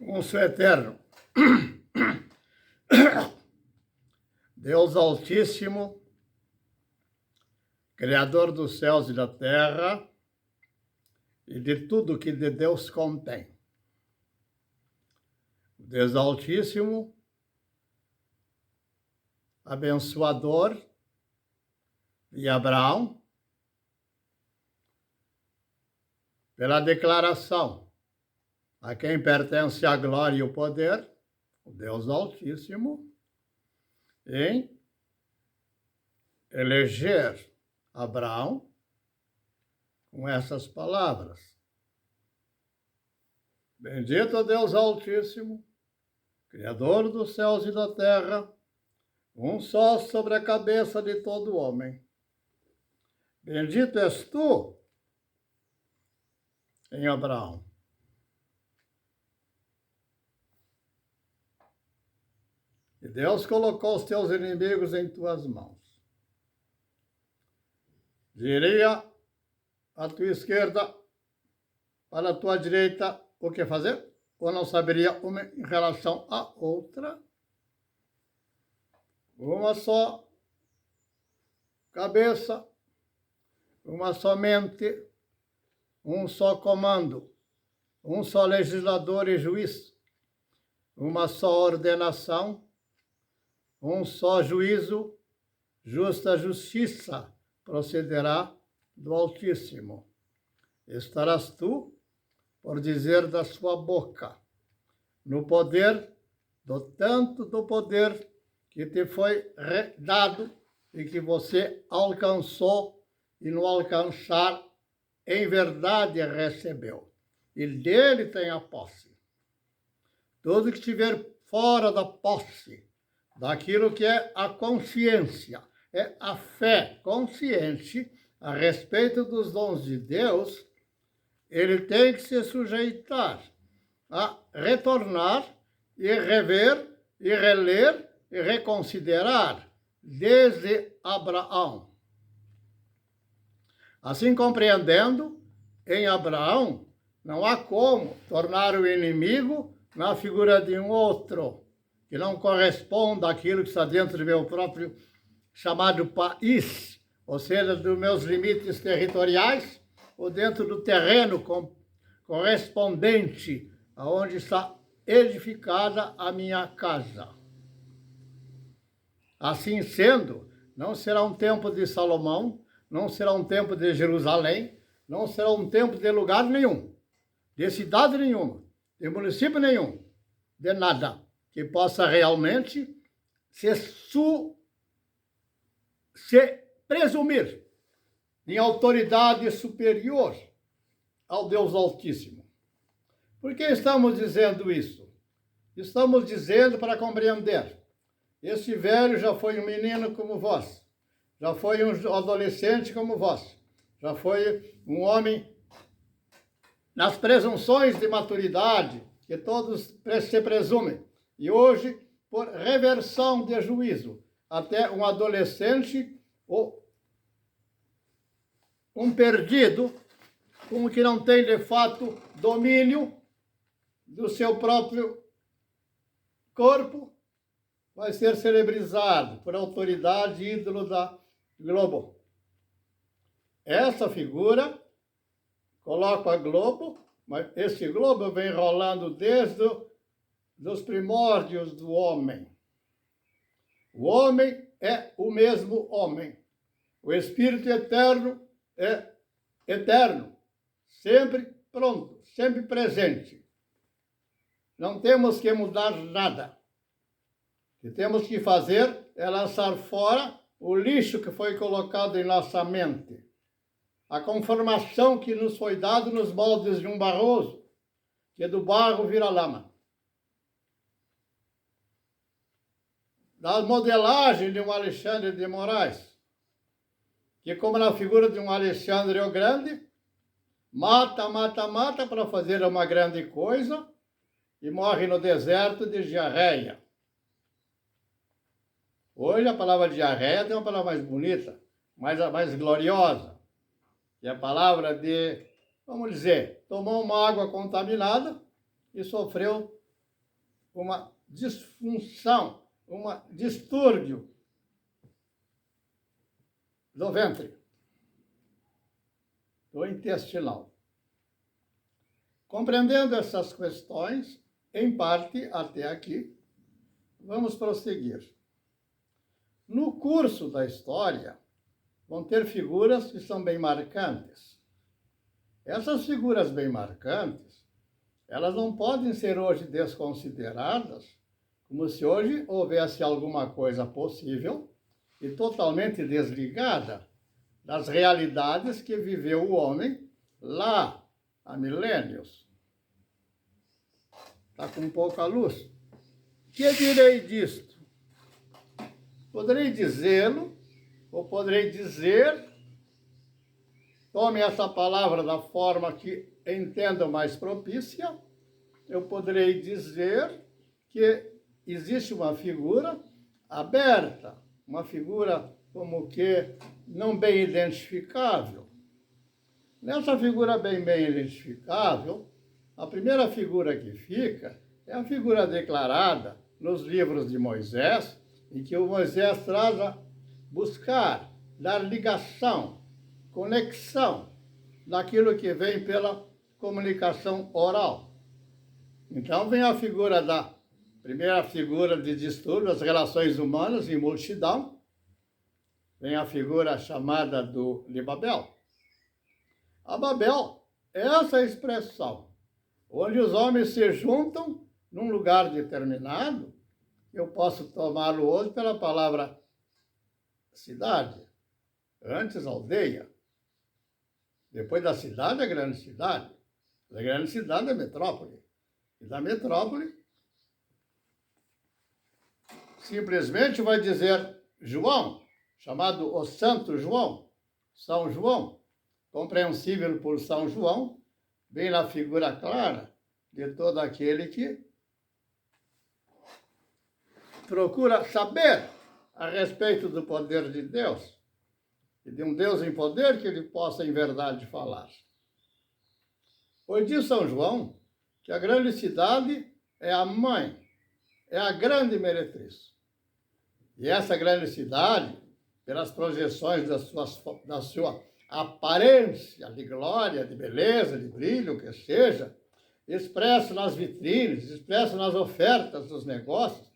Um só eterno, Deus Altíssimo, Criador dos céus e da terra e de tudo que de Deus contém. Deus Altíssimo, abençoador de Abraão, pela declaração a quem pertence a glória e o poder, o Deus Altíssimo, em eleger Abraão com essas palavras. Bendito Deus Altíssimo, Criador dos céus e da terra, um só sobre a cabeça de todo homem. Bendito és tu em Abraão. E Deus colocou os teus inimigos em tuas mãos. Diria à tua esquerda, para a tua direita, o que fazer? Ou não saberia uma em relação à outra? Uma só cabeça, uma só mente, um só comando, um só legislador e juiz, uma só ordenação, um só juízo, justa justiça procederá do Altíssimo. Estarás tu por dizer da sua boca, no poder do tanto do poder que te foi dado e que você alcançou e no alcançar em verdade recebeu. E dele tem a posse. Tudo que estiver fora da posse, daquilo que é a consciência, é a fé consciente a respeito dos dons de Deus, ele tem que se sujeitar a retornar e rever e reler e reconsiderar desde Abraão. Assim compreendendo, em Abraão não há como tornar o inimigo na figura de um outro, que não corresponda àquilo que está dentro do meu próprio chamado país, ou seja, dos meus limites territoriais, ou dentro do terreno correspondente aonde está edificada a minha casa. Assim sendo, não será um tempo de Salomão, não será um tempo de Jerusalém, não será um tempo de lugar nenhum, de cidade nenhuma, de município nenhum, de nada que possa realmente se presumir em autoridade superior ao Deus Altíssimo. Por que estamos dizendo isso? Estamos dizendo para compreender. Este velho já foi um menino como vós, já foi um adolescente como vós, já foi um homem nas presunções de maturidade que todos se presumem. E hoje, por reversão de juízo, até um adolescente ou um perdido, um que não tem de fato domínio do seu próprio corpo, vai ser celebrizado por autoridade ídolo da Globo. Essa figura coloca a Globo, mas esse globo vem rolando desde os primórdios do homem. O homem é o mesmo homem. O Espírito eterno é eterno, sempre pronto, sempre presente. Não temos que mudar nada. O que temos que fazer é lançar fora o lixo que foi colocado em nossa mente. A conformação que nos foi dada nos moldes de um barroso, que do barro vira lama. Da modelagem de um Alexandre de Moraes, que como na figura de um Alexandre o Grande, mata para fazer uma grande coisa e morre no deserto de diarreia. Hoje a palavra diarreia tem uma palavra mais bonita, mais gloriosa, que é a palavra de, vamos dizer, tomou uma água contaminada e sofreu uma disfunção, um distúrbio do ventre, do intestinal. Compreendendo essas questões, em parte até aqui, vamos prosseguir. No curso da história, vão ter figuras que são bem marcantes. Essas figuras bem marcantes, elas não podem ser hoje desconsideradas como se hoje houvesse alguma coisa possível e totalmente desligada das realidades que viveu o homem lá há milênios. Está com pouca luz. Que direi disto? Poderei dizê-lo, ou poderei dizer, tome essa palavra da forma que entendo mais propícia, eu poderei dizer que existe uma figura aberta, uma figura como que não bem identificável. Nessa figura bem identificável, a primeira figura que fica é a figura declarada nos livros de Moisés, em que o Moisés traz a buscar, dar ligação, conexão daquilo que vem pela comunicação oral. Então vem a figura primeira figura de distúrbio das relações humanas em multidão, vem a figura chamada de Babel. A Babel é essa expressão, onde os homens se juntam num lugar determinado. Eu posso tomá-lo hoje pela palavra cidade, antes aldeia, depois da cidade a grande cidade. A grande cidade é metrópole. E da metrópole, simplesmente vai dizer João, chamado o Santo João, São João, compreensível por São João, bem na figura clara de todo aquele que procura saber a respeito do poder de Deus, e de um Deus em poder que ele possa em verdade falar. Pois diz São João que a grande cidade é a mãe, é a grande meretriz. E essa grande cidade, pelas projeções da sua aparência de glória, de beleza, de brilho, que seja, expressa nas vitrines, expressa nas ofertas dos negócios,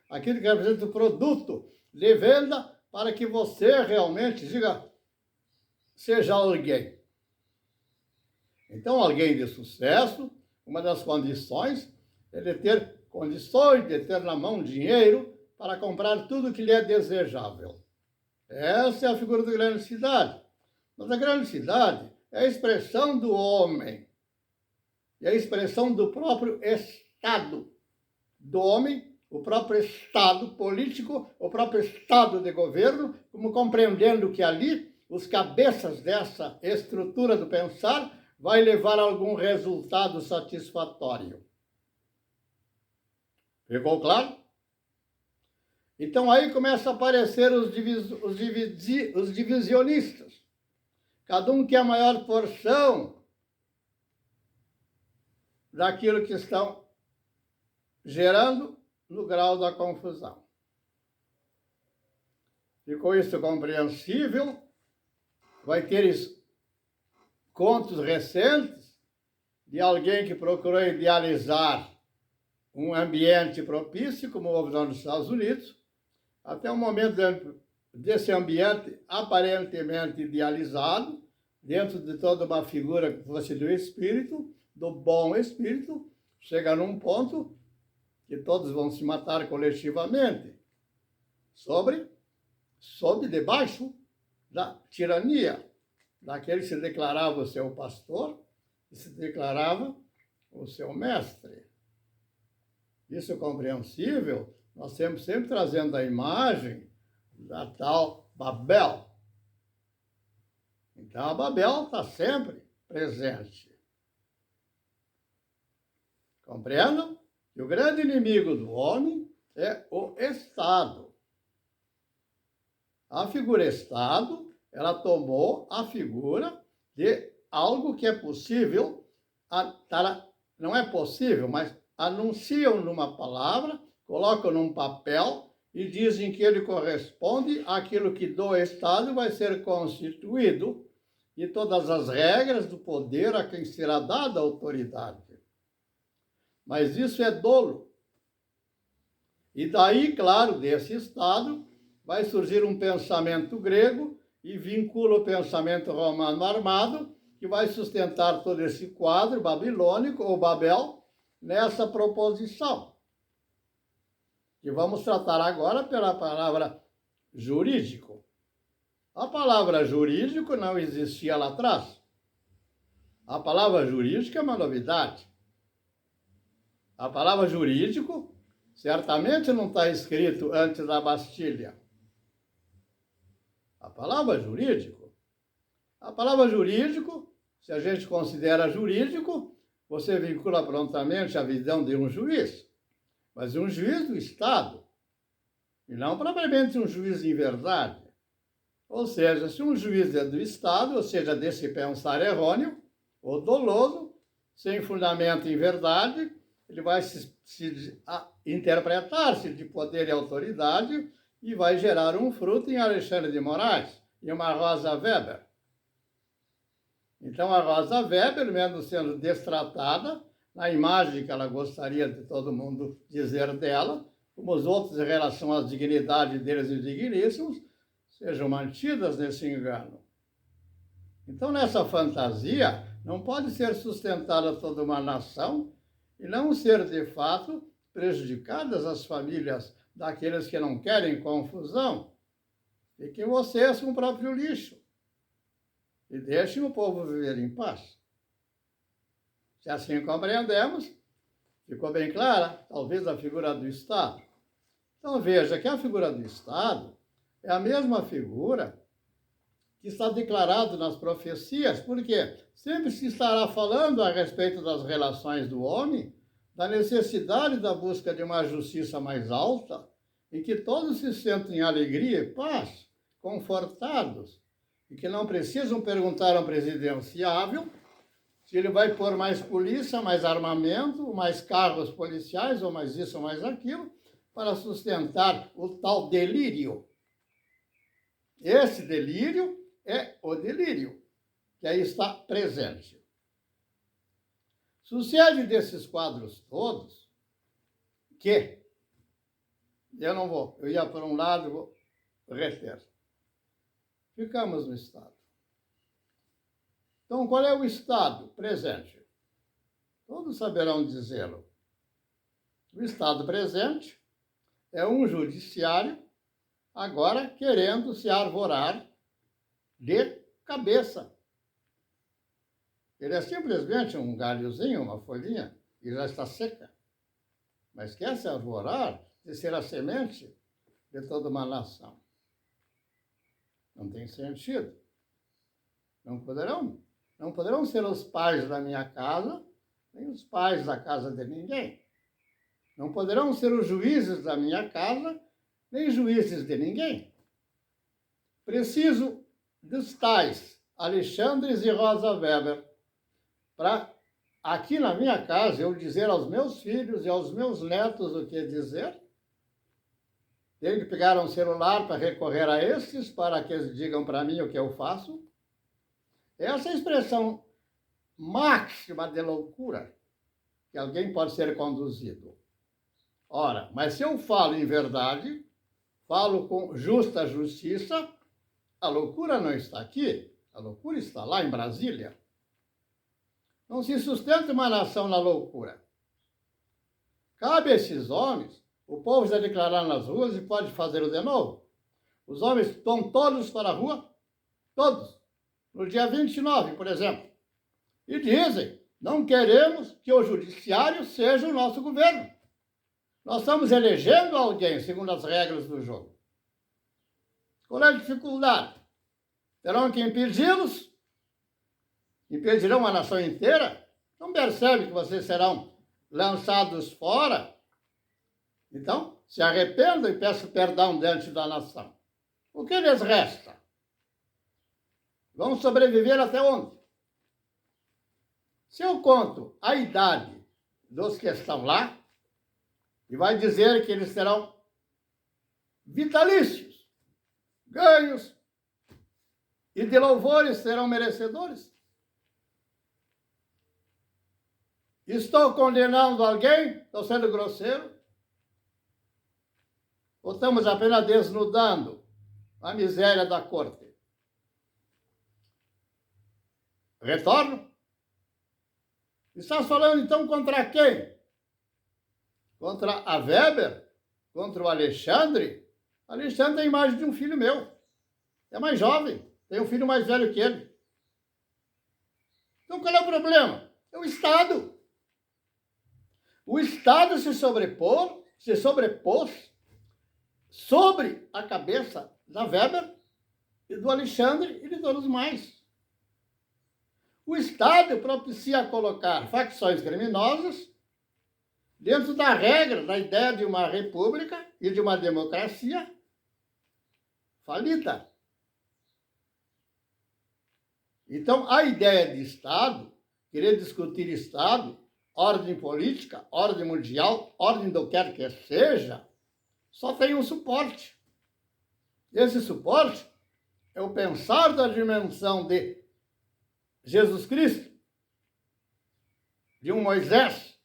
aquilo que representa o produto de venda para que você realmente seja alguém. Então, alguém de sucesso, uma das condições é de ter condições de ter na mão dinheiro para comprar tudo que lhe é desejável. Essa é a figura da grande cidade. Mas a grande cidade é a expressão do homem, é a expressão do próprio Estado do homem, o próprio Estado político, o próprio Estado de governo, como compreendendo que ali os cabeças dessa estrutura do pensar vai levar a algum resultado satisfatório. Ficou claro? Então aí começam a aparecer os divisionistas. Cada um quer a maior porção daquilo que estão gerando no grau da confusão. Ficou isso compreensível? Vai ter contos recentes de alguém que procurou idealizar um ambiente propício, como houve nos Estados Unidos, até o momento desse ambiente aparentemente idealizado, dentro de toda uma figura que fosse do espírito, do bom espírito, chega num ponto que todos vão se matar coletivamente, sob debaixo da tirania daquele que se declarava o seu pastor e se declarava o seu mestre. Isso é compreensível, nós sempre trazendo a imagem da tal Babel. Então a Babel está sempre presente. Compreendam que o grande inimigo do homem é o Estado. A figura Estado, ela tomou a figura de algo que é possível, não é possível, mas anunciam numa palavra, colocam num papel e dizem que ele corresponde àquilo que do Estado vai ser constituído e todas as regras do poder a quem será dada a autoridade. Mas isso é dolo. E daí, claro, desse Estado, vai surgir um pensamento grego e vincula o pensamento romano armado, que vai sustentar todo esse quadro babilônico, ou Babel, nessa proposição. Que vamos tratar agora pela palavra jurídico. A palavra jurídico não existia lá atrás. A palavra jurídica é uma novidade. A palavra jurídico certamente não está escrito antes da Bastilha. A palavra jurídico, se a gente considera jurídico, você vincula prontamente a visão de um juiz, mas um juiz do Estado, e não propriamente um juiz em verdade. Ou seja, se um juiz é do Estado, ou seja, desse pensar errôneo ou doloso, sem fundamento em verdade, ele vai interpretar-se de poder e autoridade e vai gerar um fruto em Alexandre de Moraes e uma Rosa Weber. Então, a Rosa Weber, mesmo sendo destratada, na imagem que ela gostaria de todo mundo dizer dela, como os outros em relação à dignidade deles e digníssimos, sejam mantidas nesse engano. Então, nessa fantasia, não pode ser sustentada toda uma nação e não ser, de fato, prejudicadas as famílias daqueles que não querem confusão. Fiquem vocês com o próprio lixo e deixem o povo viver em paz. Se assim compreendemos, ficou bem clara, talvez, a figura do Estado. Então, veja que a figura do Estado é a mesma figura que está declarado nas profecias, porque sempre se estará falando a respeito das relações do homem, da necessidade da busca de uma justiça mais alta, em que todos se sentem em alegria e paz, confortados, e que não precisam perguntar a um presidenciável se ele vai pôr mais polícia, mais armamento, mais carros policiais, ou mais isso ou mais aquilo, para sustentar o tal delírio. Esse delírio é o delírio, que aí está presente. Sucede desses quadros todos que, eu ia por um lado, vou reter. Ficamos no Estado. Então, qual é o Estado presente? Todos saberão dizê-lo. O Estado presente é um judiciário agora querendo se arvorar de cabeça. Ele é simplesmente um galhozinho, uma folhinha, e já está seca. Mas quer se arvorar de ser a semente de toda uma nação. Não tem sentido. Não poderão ser os pais da minha casa, nem os pais da casa de ninguém. Não poderão ser os juízes da minha casa, nem juízes de ninguém. Preciso dos tais Alexandres e Rosa Weber para, aqui na minha casa, eu dizer aos meus filhos e aos meus netos o que dizer. Tenho que pegar um celular para recorrer a esses, para que eles digam para mim o que eu faço. Essa é a expressão máxima de loucura que alguém pode ser conduzido. Ora, mas se eu falo em verdade, falo com justa justiça, a loucura não está aqui, a loucura está lá em Brasília. Não se sustenta uma nação na loucura. Cabe a esses homens, o povo já declarar nas ruas e pode fazê-lo de novo. Os homens estão todos para a rua, todos, no dia 29, por exemplo, e dizem, não queremos que o judiciário seja o nosso governo. Nós estamos elegendo alguém segundo as regras do jogo. Qual é a dificuldade? Terão que impedi-los? Impedirão a nação inteira? Não percebe que vocês serão lançados fora? Então, se arrependam e peçam perdão diante da nação. O que lhes resta? Vão sobreviver até onde? Se eu conto a idade dos que estão lá e vai dizer que eles serão vitalícios, ganhos e de louvores serão merecedores. Estou condenando alguém? Estou sendo grosseiro? Ou estamos apenas desnudando a miséria da corte? Retorno? Estás falando então contra quem? Contra a Weber? Contra o Alexandre? Alexandre tem a imagem de um filho meu. É mais jovem, tem um filho mais velho que ele. Então qual é o problema? É o Estado. O Estado se sobrepôs sobre a cabeça da Weber e do Alexandre e de todos mais. O Estado propicia colocar facções criminosas dentro da regra, da ideia de uma república e de uma democracia falida. Então, a ideia de Estado, querer discutir Estado, ordem política, ordem mundial, ordem do que quer que seja, só tem um suporte. Esse suporte é o pensar da dimensão de Jesus Cristo, de um Moisés,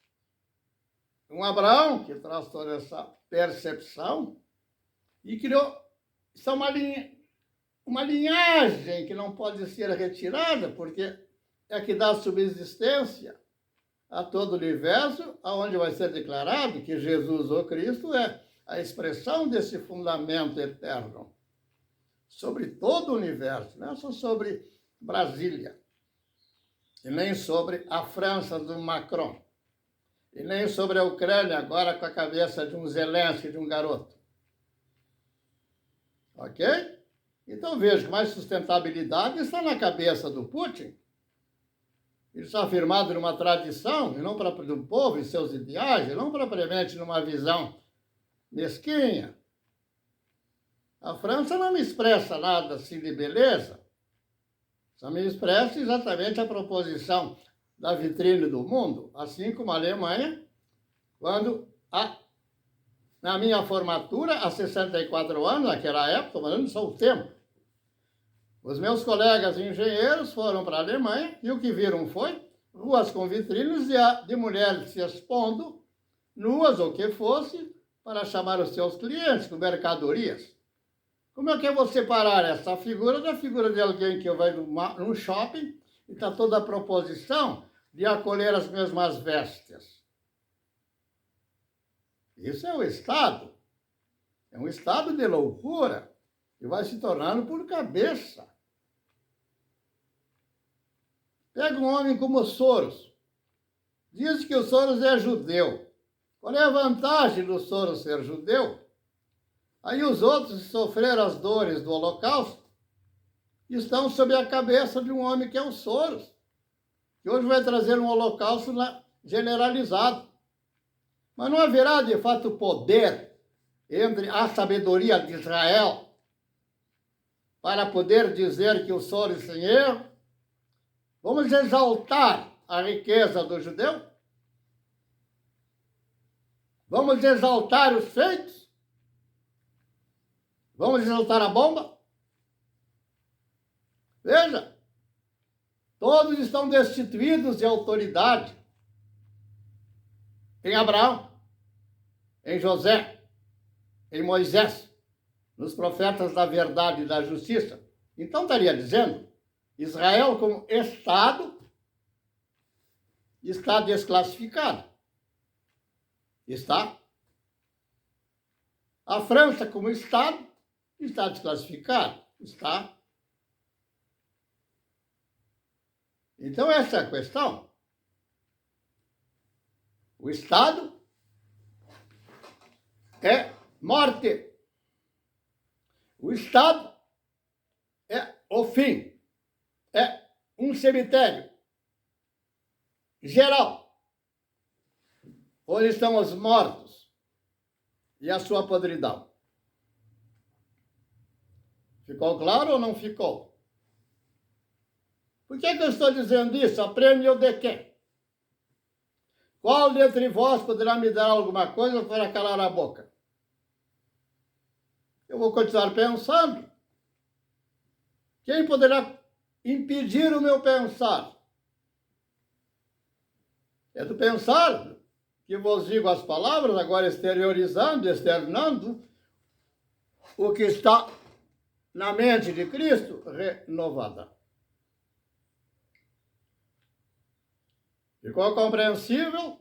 de um Abraão, que traz toda essa percepção, e criou. Isso é uma linhagem que não pode ser retirada, porque é que dá subsistência a todo o universo, aonde vai ser declarado que Jesus, o Cristo, é a expressão desse fundamento eterno sobre todo o universo, não é só sobre Brasília, e nem sobre a França do Macron, e nem sobre a Ucrânia, agora com a cabeça de um Zelensky, de um garoto. Ok? Então vejo que mais sustentabilidade está na cabeça do Putin. Ele está firmado numa tradição, e não do povo e seus ideais, e não propriamente numa visão mesquinha. A França não me expressa nada assim de beleza, só me expressa exatamente a proposição da vitrine do mundo, assim como a Alemanha, quando, na minha formatura, há 64 anos, naquela época, estou falando só o tempo, os meus colegas engenheiros foram para a Alemanha e o que viram foi ruas com vitrines de mulheres se expondo, nuas ou que fosse, para chamar os seus clientes com mercadorias. Como é que eu vou separar essa figura da figura de alguém que vai num shopping e está toda a proposição de acolher as mesmas vestes? Isso é o Estado. É um estado de loucura que vai se tornando por cabeça. Pega um homem como Soros. Diz que o Soros é judeu. Qual é a vantagem do Soros ser judeu? Aí os outros que sofreram as dores do Holocausto estão sob a cabeça de um homem que é o Soros, que hoje vai trazer um Holocausto generalizado. Mas não haverá, de fato, poder entre a sabedoria de Israel para poder dizer que o Soros sem erro. Vamos exaltar a riqueza do judeu? Vamos exaltar os feitos? Vamos exaltar a bomba? Veja, todos estão destituídos de autoridade. Em Abraão, em José, em Moisés, nos profetas da verdade e da justiça. Então estaria dizendo, Israel como Estado está desclassificado. Está. A França como Estado está desclassificado. Está. Então essa é a questão. O Estado é morte. O Estado é o fim. É um cemitério geral, onde estão os mortos e a sua podridão. Ficou claro ou não ficou? Por que eu estou dizendo isso? Aprende de quê? Qual dentre vós poderá me dar alguma coisa para calar a boca? Eu vou continuar pensando. Quem poderá impedir o meu pensar? É do pensar que vos digo as palavras, agora exteriorizando, externando o que está na mente de Cristo renovada. Ficou compreensível?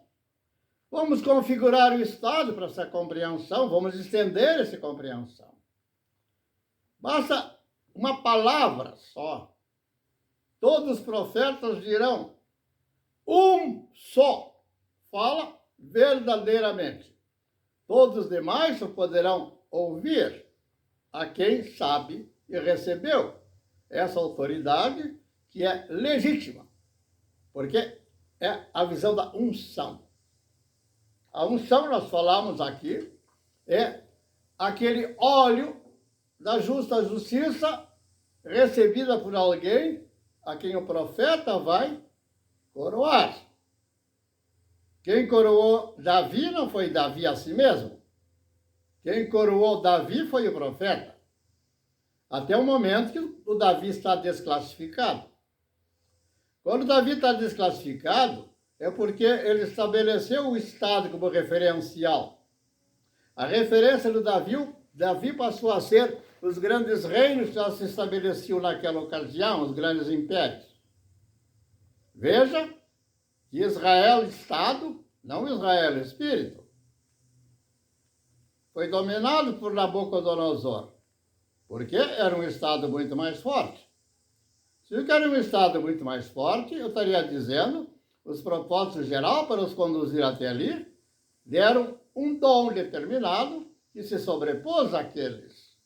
Vamos configurar o estado para essa compreensão, vamos estender essa compreensão. Basta uma palavra só. Todos os profetas dirão, um só fala verdadeiramente. Todos os demais só poderão ouvir a quem sabe e recebeu essa autoridade que é legítima, porque é a visão da unção. A unção, nós falamos aqui, é aquele óleo da justa justiça recebida por alguém a quem o profeta vai coroar. Quem coroou Davi não foi Davi a si mesmo. Quem coroou Davi foi o profeta. Até o momento que o Davi está desclassificado. Quando Davi está desclassificado, é porque ele estabeleceu o Estado como referencial. A referência do Davi passou a ser os grandes reinos que já se estabeleciam naquela ocasião, os grandes impérios. Veja que Israel, Estado, não Israel, Espírito, foi dominado por Nabucodonosor, porque era um Estado muito mais forte. Se eu quero um Estado muito mais forte, eu estaria dizendo, os propósitos gerais para os conduzir até ali, deram um dom determinado que se sobrepôs àqueles.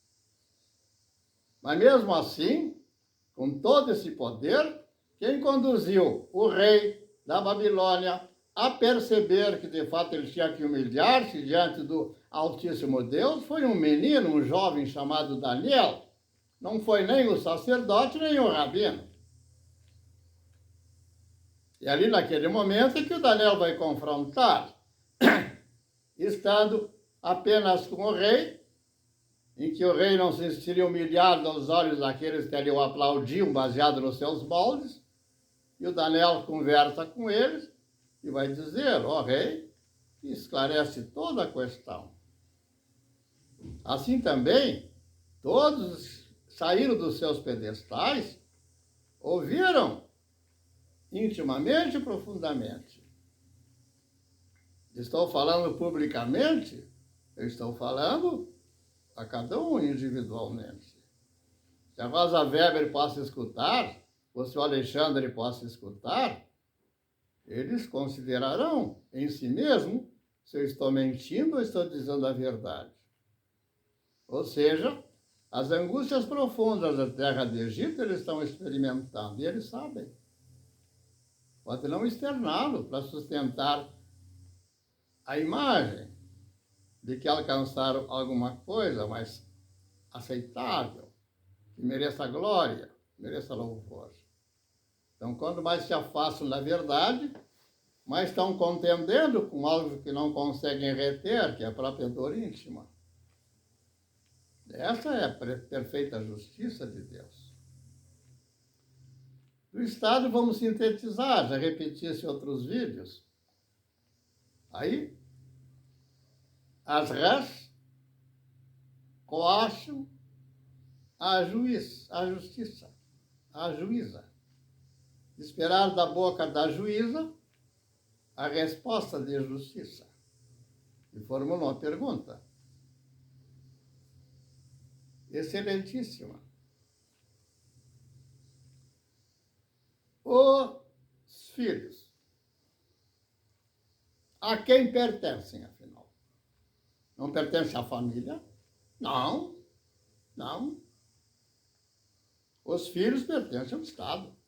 Mas mesmo assim, com todo esse poder, quem conduziu o rei da Babilônia a perceber que de fato ele tinha que humilhar-se diante do Altíssimo Deus foi um menino, um jovem chamado Daniel. Não foi nem o sacerdote, nem o rabino. E ali naquele momento é que o Daniel vai confrontar, estando apenas com o rei, em que o rei não se sentiria humilhado aos olhos daqueles que ali o aplaudiam, baseado nos seus moldes, e o Daniel conversa com eles e vai dizer, ó rei, e esclarece toda a questão. Assim também, todos saíram dos seus pedestais, ouviram intimamente e profundamente. Estou falando publicamente, eu estou falando a cada um individualmente. Se a Rosa Weber possa escutar, ou se o Alexandre possa escutar, eles considerarão em si mesmo se eu estou mentindo ou estou dizendo a verdade. Ou seja, as angústias profundas da terra do Egito eles estão experimentando e eles sabem. Pode não externá-lo para sustentar a imagem de que alcançaram alguma coisa mais aceitável, que mereça glória, mereça louvor. Então, quando mais se afastam da verdade, mais estão contendendo com algo que não conseguem reter, que é a própria dor íntima. Essa é a perfeita justiça de Deus. Do Estado, vamos sintetizar, já repeti-se em outros vídeos. Aí, as res coacham a justiça, a juíza. Esperar da boca da juíza a resposta de justiça. E formulou uma pergunta excelentíssima. Os filhos, a quem pertencem, afinal? Não pertencem à família? Não, não. Os filhos pertencem ao Estado.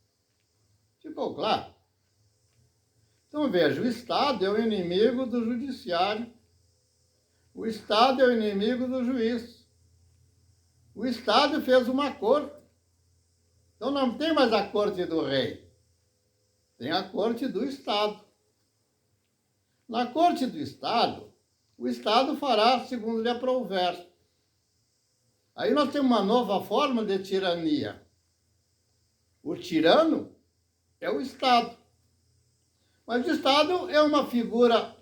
Ficou claro? Então, veja, o Estado é o inimigo do judiciário. O Estado é o inimigo do juiz. O Estado fez uma corte. Então, não tem mais a corte do rei. Tem a corte do Estado. Na corte do Estado, o Estado fará segundo lhe aprouver. Aí nós temos uma nova forma de tirania. O tirano é o Estado. Mas o Estado é uma figura,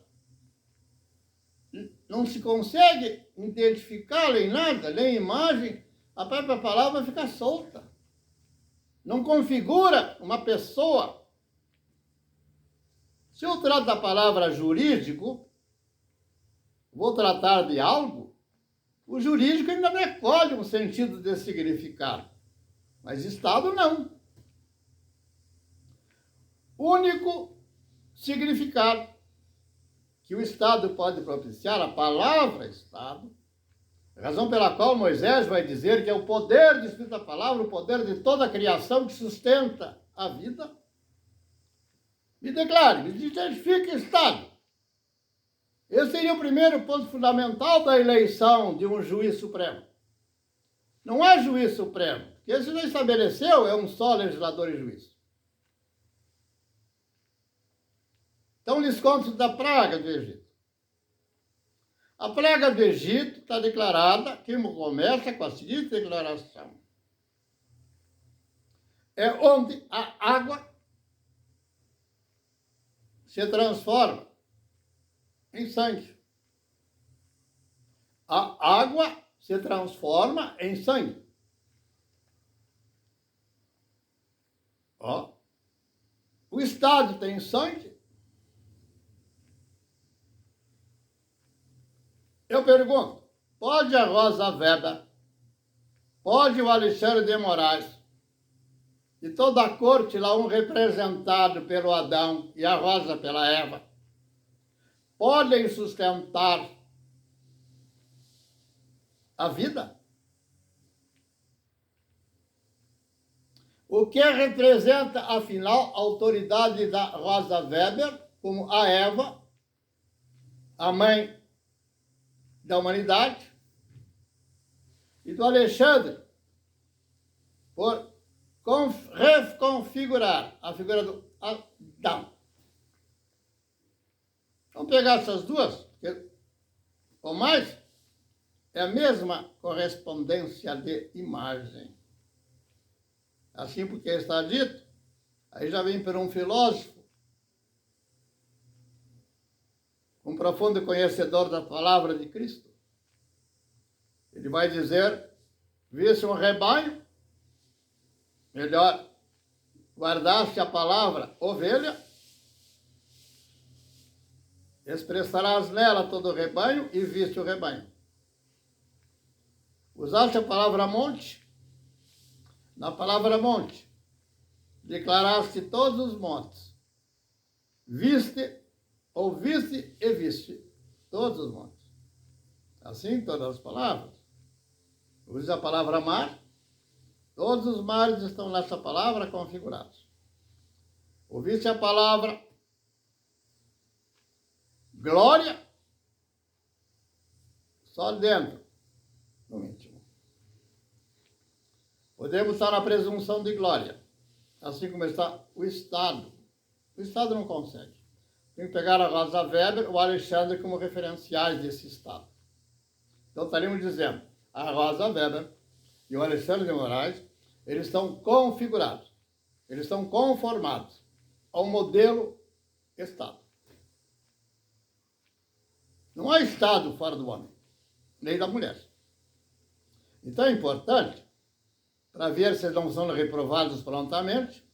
não se consegue identificá-la em nada, nem imagem, a própria palavra fica solta. Não configura uma pessoa. Se eu trato da palavra jurídico, vou tratar de algo, o jurídico ainda recolhe um sentido de significado, mas Estado não. Único significado que o Estado pode propiciar, a palavra Estado, razão pela qual Moisés vai dizer que é o poder de escrita da palavra, o poder de toda a criação que sustenta a vida. Me declare, me identifique Estado. Esse seria o primeiro ponto fundamental da eleição de um juiz supremo. Não é juiz supremo, porque esse já estabeleceu, é um só legislador e juiz. Então, lhes conto da praga do Egito. A praga do Egito está declarada, que começa com a seguinte declaração. É onde a água se transforma em sangue. A água se transforma em sangue. Ó. O Estado tem sangue. Eu pergunto, pode a Rosa Weber, pode o Alexandre de Moraes, e toda a corte lá, um representado pelo Adão e a Rosa pela Eva, podem sustentar a vida? O que representa, afinal, a autoridade da Rosa Weber, como a Eva, a mãe da humanidade, e do Alexandre, por reconfigurar a figura do Adão. Vamos pegar essas duas, ou mais, é a mesma correspondência de imagem. Assim porque está dito, aí já vem por um filósofo, um profundo conhecedor da palavra de Cristo. Ele vai dizer, visse um rebanho, melhor guardaste a palavra ovelha, expressarás nela todo o rebanho e viste o rebanho. Usaste a palavra monte, na palavra monte, declaraste todos os montes. Viste, ouviste e viste todos os montes. Assim, todas as palavras. Use a palavra mar, todos os mares estão nessa palavra configurados. Ouviste a palavra glória, só dentro, no íntimo. Podemos estar na presunção de glória, assim como está o Estado. O Estado não consegue. Tem que pegar a Rosa Weber ou o Alexandre como referenciais desse Estado. Então, estaríamos dizendo, a Rosa Weber e o Alexandre de Moraes, eles estão configurados, eles estão conformados ao modelo Estado. Não há Estado fora do homem, nem da mulher. Então é importante, para ver se não são reprovados prontamente,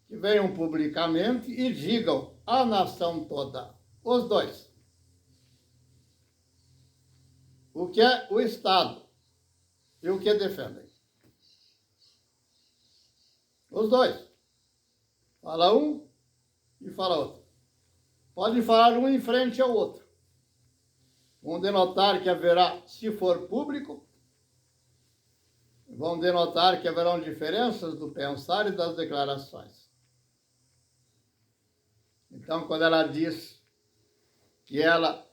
que venham publicamente e digam à nação toda, os dois, o que é o Estado e o que defendem. Os dois. Fala um e fala outro. Pode falar um em frente ao outro. Vão denotar que haverá, se for público, vão denotar que haverão diferenças do pensar e das declarações. Então, quando ela diz que ela,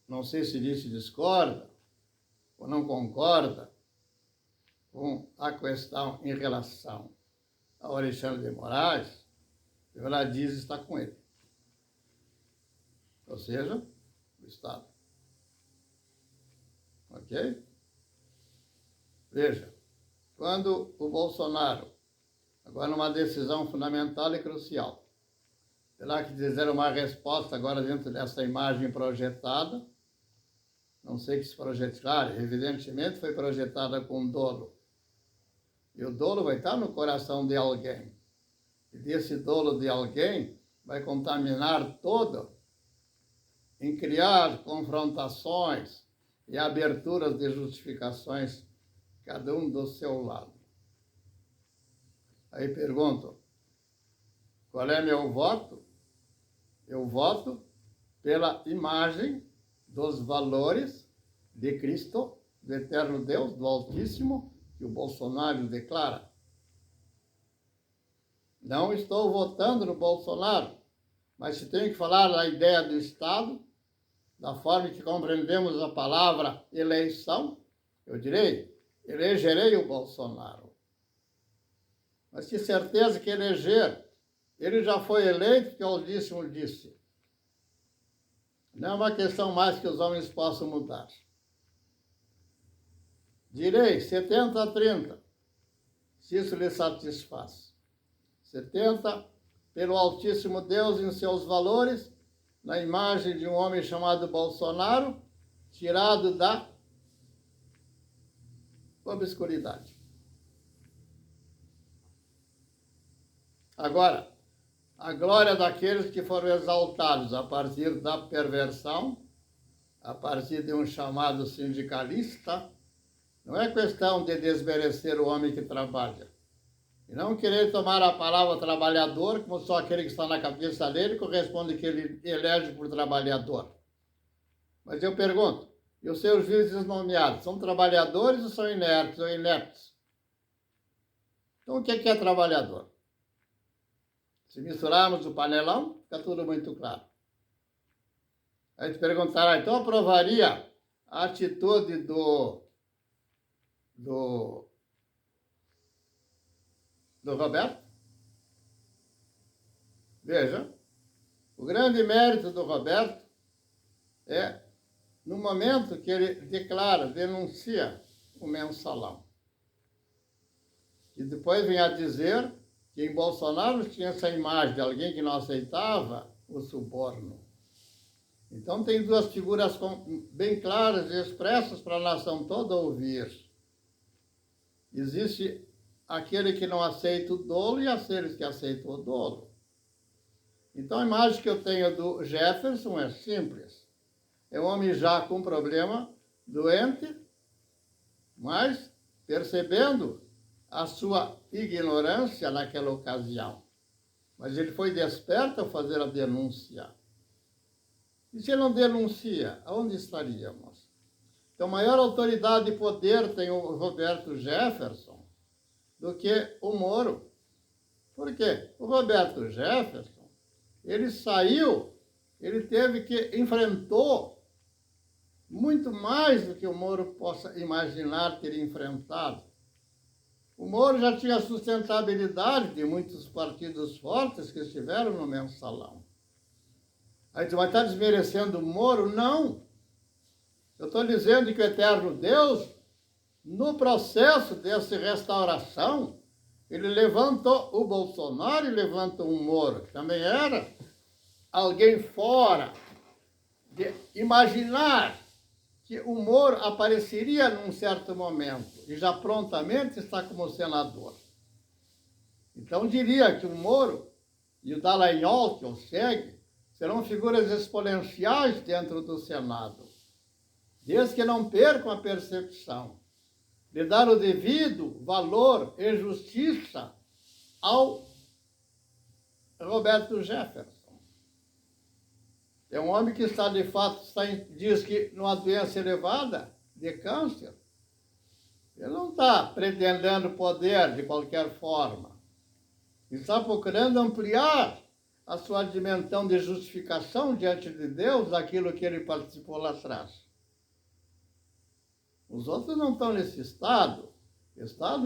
não sei se disse discorda ou não concorda com a questão em relação ao Alexandre de Moraes, ela diz estar com ele. ou seja, o Estado. Ok? Veja, quando o Bolsonaro, agora numa decisão fundamental e crucial, terá que dizer uma resposta agora dentro dessa imagem projetada, não sei que se projetar, evidentemente foi projetada com dolo. E o dolo vai estar no coração de alguém. E desse dolo de alguém vai contaminar todo em criar confrontações e aberturas de justificações, cada um do seu lado. Aí pergunto, qual é meu voto? Eu voto pela imagem dos valores de Cristo, do eterno Deus, do Altíssimo, que o Bolsonaro declara. Não estou votando no Bolsonaro, mas se tenho que falar da ideia do Estado, da forma que compreendemos a palavra eleição, eu direi, elegerei o Bolsonaro. Mas que certeza que eleger, ele já foi eleito, que o Altíssimo disse. Não é uma questão mais que os homens possam mudar. Direi 70 a 30, se isso lhe satisfaz. 70 pelo Altíssimo Deus em seus valores, na imagem de um homem chamado Bolsonaro, tirado da obscuridade. Agora, a glória daqueles que foram exaltados a partir da perversão, a partir de um chamado sindicalista, não é questão de desmerecer o homem que trabalha. E não querer tomar a palavra trabalhador como só aquele que está na cabeça dele corresponde que ele elege por trabalhador. Mas eu pergunto, e os seus juízes nomeados, são trabalhadores ou são inertes ou ineptos? Então o que é trabalhador? Se misturarmos o panelão, fica tudo muito claro. A gente perguntará, então aprovaria a atitude do Roberto? Veja, o grande mérito do Roberto é no momento que ele declara, denuncia o mensalão. E depois vem a dizer que em Bolsonaro tinha essa imagem de alguém que não aceitava o suborno. Então tem duas figuras bem claras e expressas para a nação toda ouvir. Existe aquele que não aceita o dolo e aqueles que aceitam o dolo. Então a imagem que eu tenho do Jefferson é simples. É um homem já com problema, doente, mas percebendo a sua ignorância naquela ocasião. Mas ele foi desperto ao fazer a denúncia. E se ele não denuncia, aonde estaríamos? Então, maior autoridade e poder tem o Roberto Jefferson do que o Moro. Por quê? O Roberto Jefferson, ele saiu, ele enfrentou muito mais do que o Moro possa imaginar ter enfrentado. O Moro já tinha a sustentabilidade de muitos partidos fortes que estiveram no mensalão. A gente vai estar desmerecendo o Moro? Não. Eu estou dizendo que o eterno Deus, no processo dessa restauração, ele levantou o Bolsonaro e levantou o Moro, que também era alguém fora de imaginar que o Moro apareceria num certo momento e já prontamente está como senador. Então diria que o Moro e o Dallagnol, que o segue, serão figuras exponenciais dentro do Senado, desde que não percam a percepção de dar o devido valor e justiça ao Roberto Jefferson. É um homem que está, de fato, diz que numa doença elevada de câncer. Ele não está pretendendo poder de qualquer forma. Ele está procurando ampliar a sua dimensão de justificação diante de Deus daquilo que ele participou lá atrás. Os outros não estão nesse estado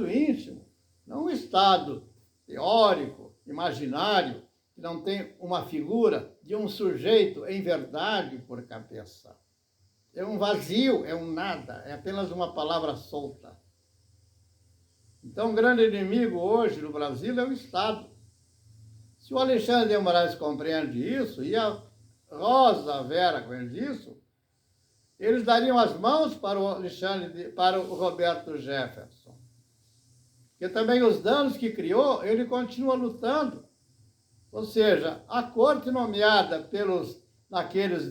íntimo, não um estado teórico, imaginário, que não tem uma figura de um sujeito em verdade por cabeça. É um vazio, é um nada, é apenas uma palavra solta. Então, o grande inimigo hoje no Brasil é o Estado. Se o Alexandre de Moraes compreende isso, e a Rosa Vera compreende isso, eles dariam as mãos para o Alexandre, para o Roberto Jefferson. Porque também os danos que criou, ele continua lutando. Ou seja, a corte nomeada pelos naqueles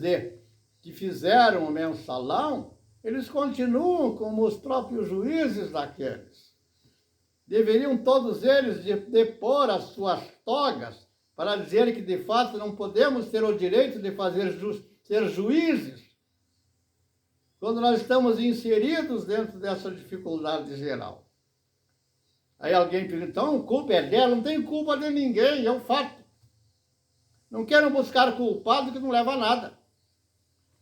que fizeram o mensalão, eles continuam como os próprios juízes daqueles. Deveriam todos eles depor as suas togas para dizer que, de fato, não podemos ter o direito de ser juízes quando nós estamos inseridos dentro dessa dificuldade geral. Aí alguém pergunta, então, a culpa é dela? Não tem culpa de ninguém, é um fato. Não quero buscar culpado que não leva a nada.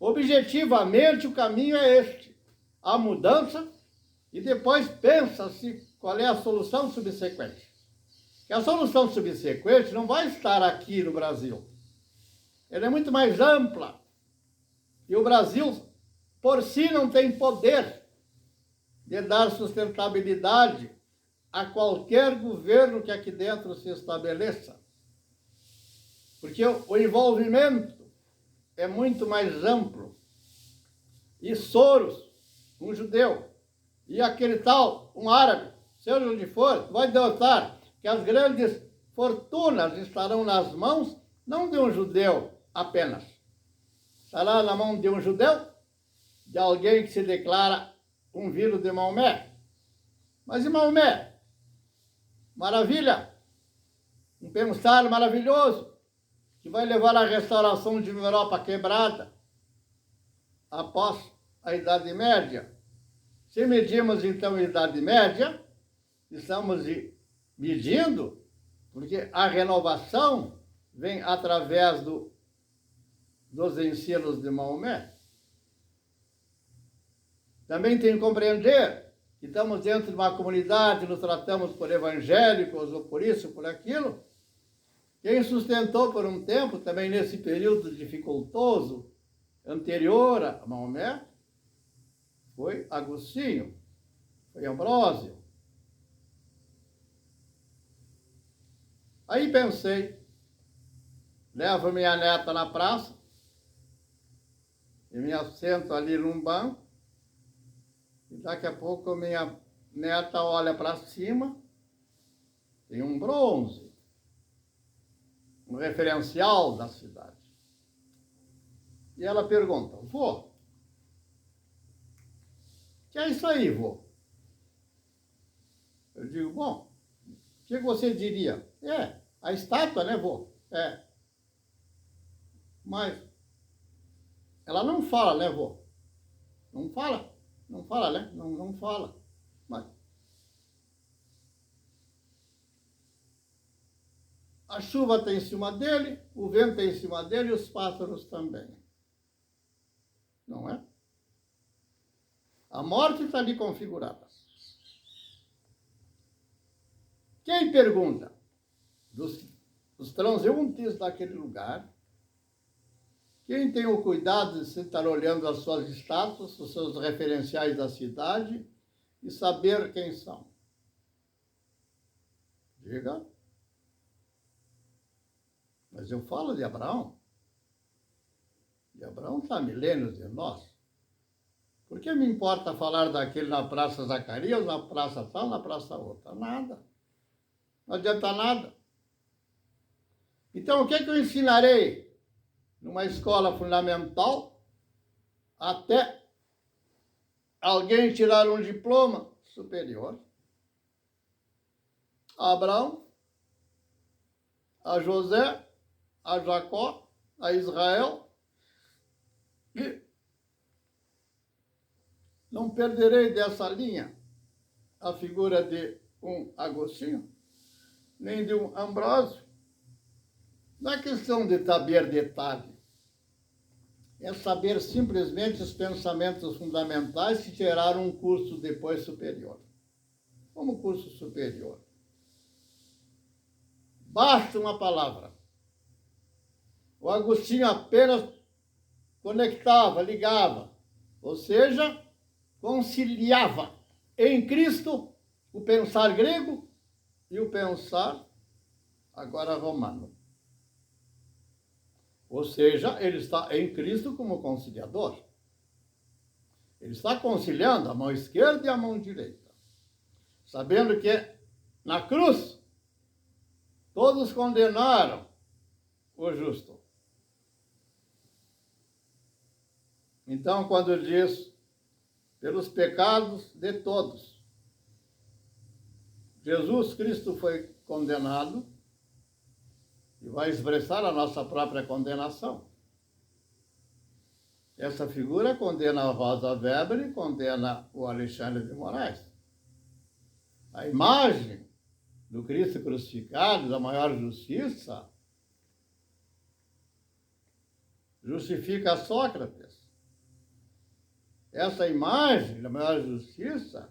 Objetivamente, o caminho é este. A mudança e depois pensa-se qual é a solução subsequente. Que a solução subsequente não vai estar aqui no Brasil. Ela é muito mais ampla. E o Brasil, por si, não tem poder de dar sustentabilidade a qualquer governo que aqui dentro se estabeleça. Porque o envolvimento é muito mais amplo. E Soros, um judeu, e aquele tal, um árabe, seja onde for, vai notar que as grandes fortunas estarão nas mãos, não de um judeu apenas. Estará na mão de um judeu, de alguém que se declara um filho de Maomé. Mas e Maomé? Maravilha! Um pensar maravilhoso, que vai levar à restauração de uma Europa quebrada após a Idade Média. Se medimos, então, a Idade Média, estamos medindo, porque a renovação vem através dos ensinos de Maomé. Também tem que compreender que estamos dentro de uma comunidade, nos tratamos por evangélicos, ou por isso, por aquilo. Quem sustentou por um tempo, também nesse período dificultoso, anterior a Maomé, foi Agostinho, foi Ambrósio. Aí pensei, levo minha neta na praça, e me assento ali num banco, e daqui a pouco minha neta olha para cima, tem um bronze, um referencial da cidade. E ela pergunta, vô, o que é isso aí, vô? Eu digo, bom, o que você diria? É, a estátua, né, vô? É. Mas ela não fala, né, vô? Não fala? Não fala, né? Não fala. Mas a chuva está em cima dele, o vento está em cima dele e os pássaros também. Não é? A morte está ali configurada. Quem pergunta? Dos transeuntes daquele lugar. Quem tem o cuidado de estar olhando as suas estátuas, os seus referenciais da cidade e saber quem são? Diga. Mas eu falo de Abraão. E Abraão está há milênios de nós. Por que me importa falar daquele na Praça Zacarias, na Praça tal, na Praça outra? Nada. Não adianta nada. Então, o que eu ensinarei numa escola fundamental até alguém tirar um diploma superior? A Abraão, a José, a Jacó, a Israel, e não perderei dessa linha a figura de um Agostinho, nem de um Ambrósio. Não é questão de saber detalhe, é saber simplesmente os pensamentos fundamentais que geraram um curso depois superior. Como curso superior? Basta uma palavra, O Agostinho apenas conectava, ligava, ou seja, conciliava em Cristo o pensar grego e o pensar agora romano. Ou seja, ele está em Cristo como conciliador. Ele está conciliando a mão esquerda e a mão direita, sabendo que na cruz todos condenaram o justo. Então, quando diz, pelos pecados de todos, Jesus Cristo foi condenado e vai expressar a nossa própria condenação. Essa figura condena a Rosa Weber e condena o Alexandre de Moraes. A imagem do Cristo crucificado, da maior justiça, justifica Sócrates. Essa imagem da maior justiça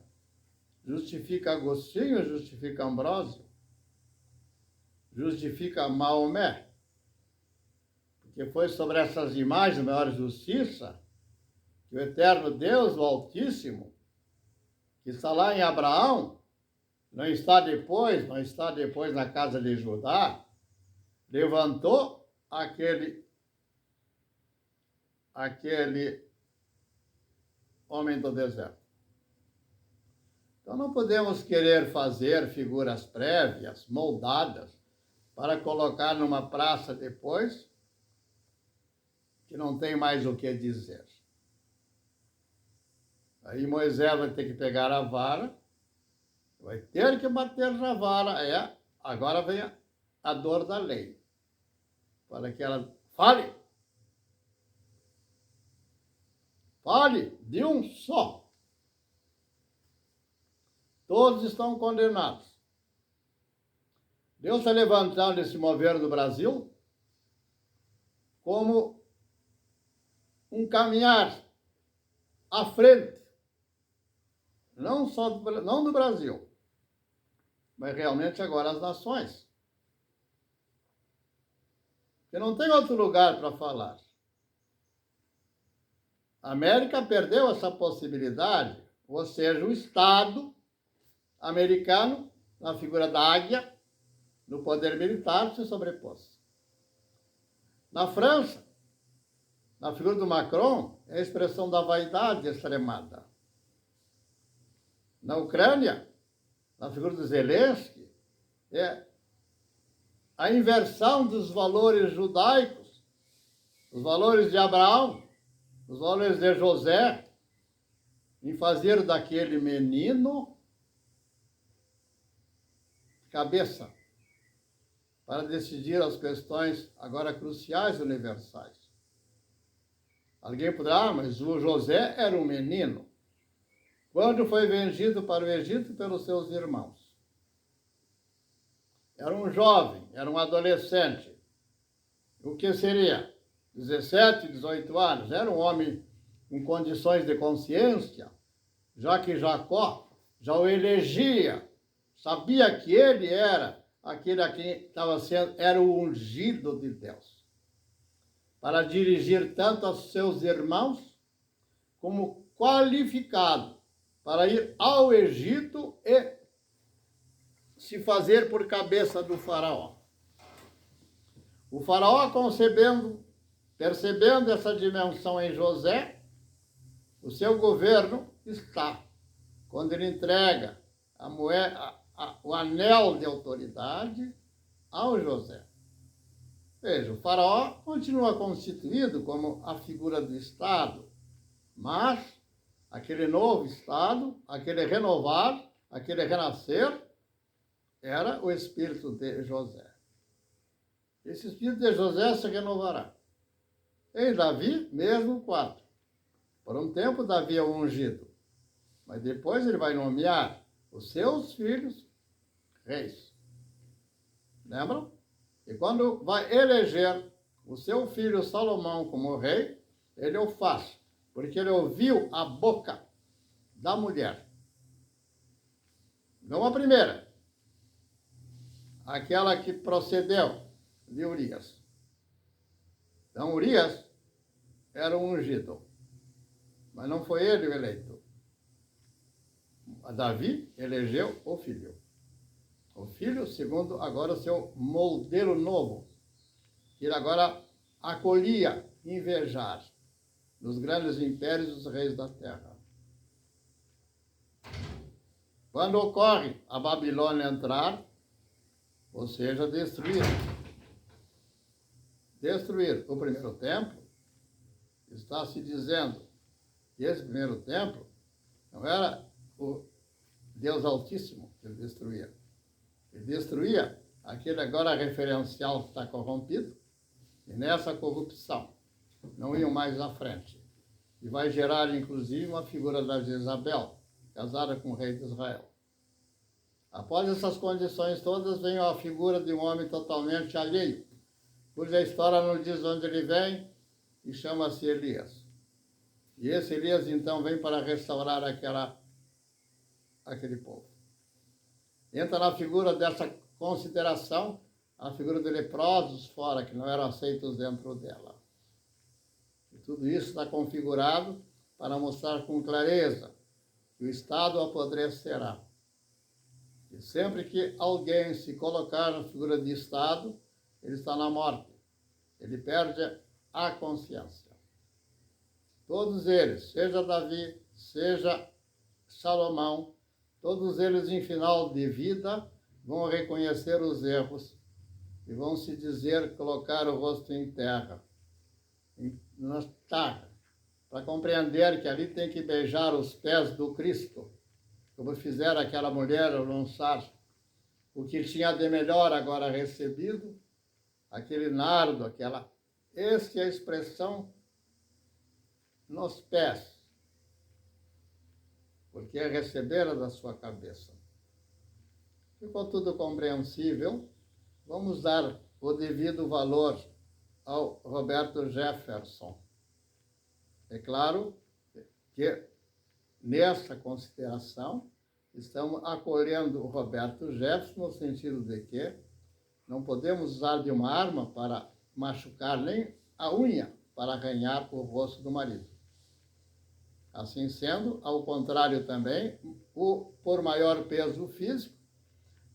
justifica Agostinho, justifica Ambrósio, justifica Maomé. Porque foi sobre essas imagens da maior justiça que o eterno Deus, o Altíssimo, que está lá em Abraão, não está depois na casa de Judá, levantou aquele homem do deserto. Então não podemos querer fazer figuras prévias, moldadas, para colocar numa praça depois, que não tem mais o que dizer. Aí Moisés vai ter que pegar a vara, vai ter que bater na vara, agora vem a dor da lei, para que ela fale de um só. Todos estão condenados. Deus está levantando esse mover do Brasil como um caminhar à frente, não do Brasil, mas realmente agora as nações. Porque não tem outro lugar para falar. A América perdeu essa possibilidade, ou seja, o Estado americano, na figura da águia, no poder militar, se sobrepôs. Na França, na figura do Macron, é a expressão da vaidade extremada. Na Ucrânia, na figura do Zelensky, é a inversão dos valores judaicos, os valores de Abraão, os valores de José, em fazer daquele menino cabeça para decidir as questões agora cruciais universais. Alguém poderá, mas o José era um menino. Quando foi vendido para o Egito pelos seus irmãos. Era um jovem, era um adolescente. O que seria? 17, 18 anos. Era um homem com condições de consciência, já que Jacó já o elegia, sabia que ele era aquele a quem estava sendo, era o ungido de Deus, para dirigir tanto aos seus irmãos, como qualificado para ir ao Egito e se fazer por cabeça do faraó. O faraó percebendo essa dimensão em José, o seu governo está, quando ele entrega o anel de autoridade ao José. Veja, o faraó continua constituído como a figura do Estado, mas aquele novo Estado, aquele renovar, aquele renascer, era o espírito de José. Esse espírito de José se renovará. Em Davi, mesmo 4. Por um tempo, Davi é o ungido, mas depois ele vai nomear os seus filhos reis. Lembram? E quando vai eleger o seu filho Salomão como rei, ele o faz, porque ele ouviu a boca da mulher. Não a primeira, aquela que procedeu de Urias. Então, Urias era um ungido, mas não foi ele o eleito. Davi elegeu o filho. O filho, segundo agora o seu modelo novo, que ele agora acolhia, invejar nos grandes impérios dos reis da terra. Quando ocorre a Babilônia entrar, ou seja, destruir o primeiro templo, está se dizendo que esse primeiro templo não era o Deus Altíssimo que ele destruía. Ele destruía aquele agora referencial que está corrompido, e nessa corrupção não iam mais à frente. E vai gerar, inclusive, uma figura da Jezabel, casada com o rei de Israel. Após essas condições todas, vem a figura de um homem totalmente alheio, cuja história não diz onde ele vem, e chama-se Elias. E esse Elias, então, vem para restaurar aquele povo. Entra na figura dessa consideração a figura de leprosos fora, que não eram aceitos dentro dela. E tudo isso está configurado para mostrar com clareza que o Estado apodrecerá. E sempre que alguém se colocar na figura de Estado, ele está na morte. Ele perde a consciência. Todos eles, seja Davi, seja Salomão, todos eles em final de vida vão reconhecer os erros e vão se dizer, colocar o rosto em terra, na terra, para compreender que ali tem que beijar os pés do Cristo, como fizeram aquela mulher ao lançar o que tinha de melhor agora recebido, aquele nardo, essa é a expressão nos pés, porque receberam da sua cabeça. Ficou tudo compreensível. Vamos dar o devido valor ao Roberto Jefferson. É claro que nessa consideração estamos acolhendo o Roberto Jefferson no sentido de que não podemos usar de uma arma para machucar nem a unha para arranhar o rosto do marido. Assim sendo, ao contrário também, por maior peso físico,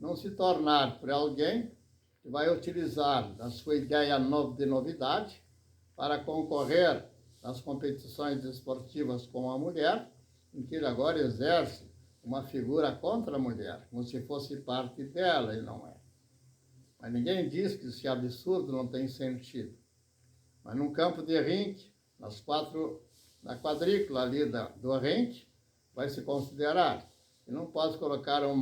não se tornar por alguém que vai utilizar a sua ideia de novidade para concorrer nas competições esportivas com a mulher, em que ele agora exerce uma figura contra a mulher, como se fosse parte dela, e não é. Mas ninguém diz que esse absurdo não tem sentido. Mas num campo de ringue, na quadrícula ali do ringue, vai se considerar que não pode colocar um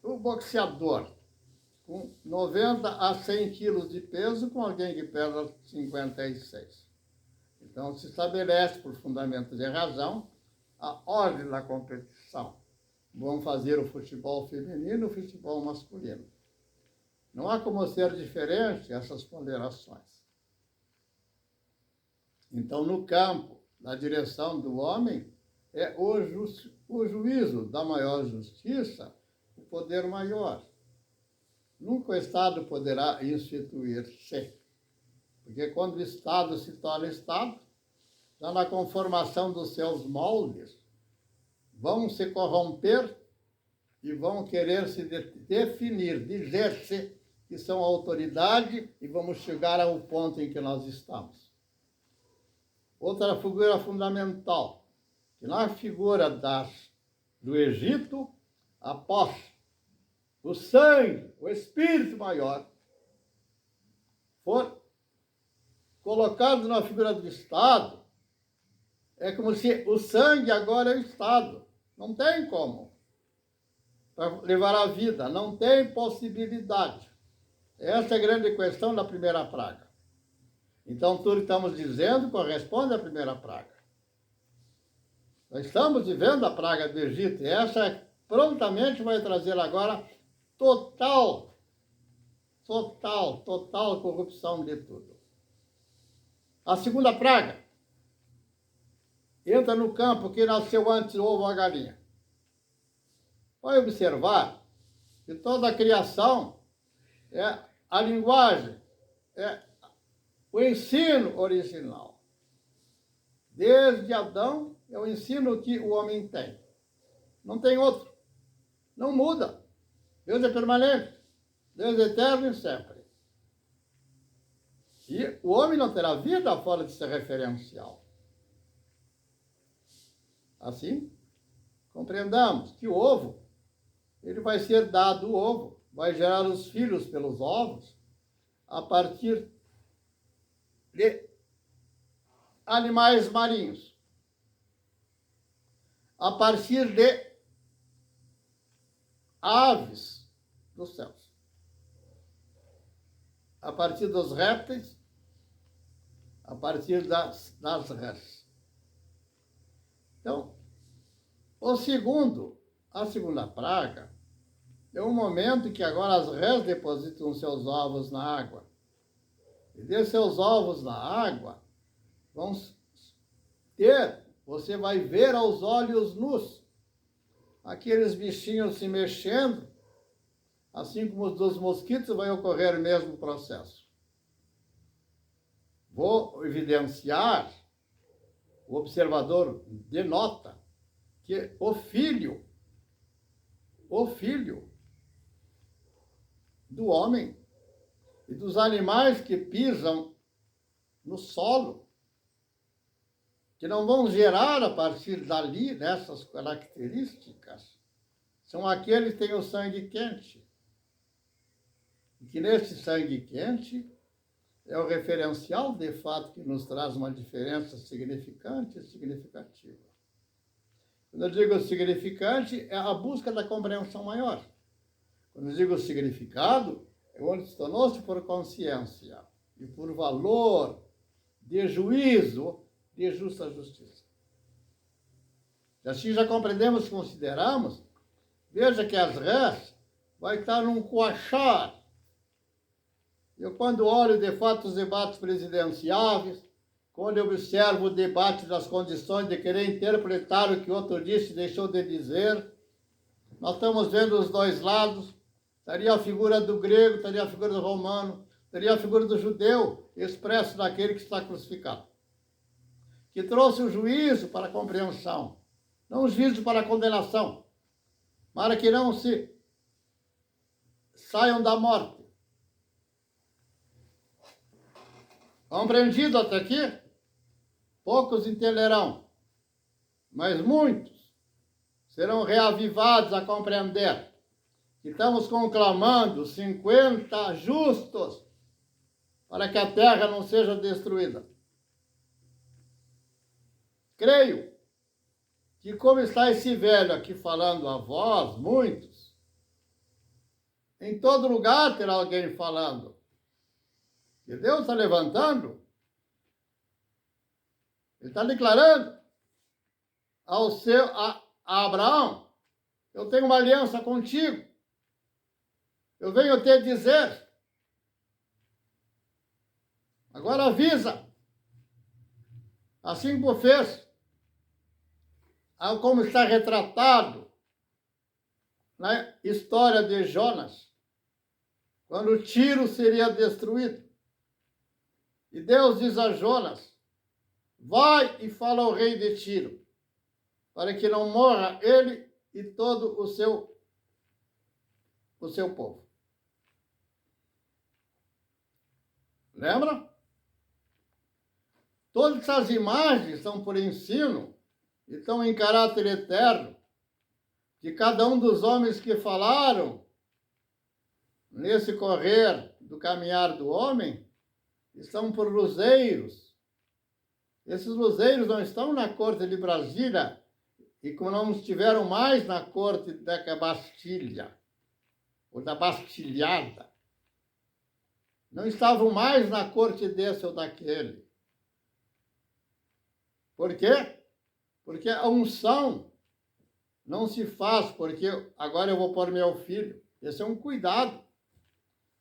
o boxeador, com 90 a 100 quilos de peso, com alguém que pesa 56. Então, se estabelece, por fundamento de razão, a ordem da competição. Vamos fazer o futebol feminino e o futebol masculino. Não há como ser diferente essas ponderações. Então, no campo da direção do homem, é o juízo da maior justiça, o poder maior. Nunca o Estado poderá instituir-se. Porque quando o Estado se torna Estado, já na conformação dos seus moldes, vão se corromper e vão querer se definir, dizer-se que são autoridade, e vamos chegar ao ponto em que nós estamos. Outra figura fundamental, que na figura do Egito, após o sangue, o espírito maior, for colocado na figura do Estado, é como se o sangue agora é o Estado. Não tem como para levar a vida, não tem possibilidade. Essa é a grande questão da primeira praga. Então, tudo que estamos dizendo corresponde à primeira praga. Nós estamos vivendo a praga do Egito, e essa prontamente vai trazer agora total corrupção de tudo. A segunda praga entra no campo que nasceu antes o ovo ou a galinha. Vai observar que toda a criação é a linguagem, é o ensino original. Desde Adão, é o ensino que o homem tem. Não tem outro. Não muda. Deus é permanente. Deus é eterno e sempre. E o homem não terá vida fora de ser referencial. Assim, compreendamos que o ovo, ele vai ser dado o ovo, vai gerar os filhos pelos ovos, a partir de animais marinhos, a partir de aves dos céus, a partir dos répteis, a partir das rés. Então, a segunda praga, é um momento que agora as rés depositam seus ovos na água. E desses seus ovos na água, você vai ver aos olhos nus, aqueles bichinhos se mexendo, assim como os dos mosquitos, vai ocorrer o mesmo processo. Vou evidenciar, o observador denota que o filho do homem e dos animais que pisam no solo, que não vão gerar a partir dali, dessas características, são aqueles que têm o sangue quente. E que nesse sangue quente é o referencial, de fato, que nos traz uma diferença significante e significativa. Quando eu digo significante, é a busca da compreensão maior. Quando eu digo significado, é onde se tornou-se por consciência e por valor de juízo, de justa justiça. E assim já compreendemos, consideramos, veja que as rés vai estar num coachar. Eu, quando olho, de fato, os debates presidenciáveis, quando eu observo o debate das condições de querer interpretar o que outro disse e deixou de dizer, nós estamos vendo os dois lados. Estaria a figura do grego, estaria a figura do romano, estaria a figura do judeu, expresso naquele que está crucificado, que trouxe o juízo para a compreensão, não o juízo para a condenação, para que não se saiam da morte. Compreendido até aqui? Poucos entenderão, mas muitos serão reavivados a compreender que estamos conclamando 50 justos para que a terra não seja destruída. Creio que, como está esse velho aqui falando a vós, muitos, em todo lugar terá alguém falando. E Deus está levantando, Ele está declarando a Abraão: eu tenho uma aliança contigo, eu venho te dizer, agora avisa, assim como fez, como está retratado na história de Jonas, quando Tiro seria destruído. E Deus diz a Jonas: vai e fala ao rei de Tiro, para que não morra ele e todo o seu povo. Lembra? Todas essas imagens são por ensino e estão em caráter eterno, que cada um dos homens que falaram nesse correr do caminhar do homem estão por luzeiros. Esses luzeiros não estão na corte de Brasília e como não estiveram mais na corte da Bastilha ou da Bastilhada. Não estavam mais na corte desse ou daquele. Por quê? Porque a unção não se faz porque agora eu vou pôr meu filho. Esse é um cuidado.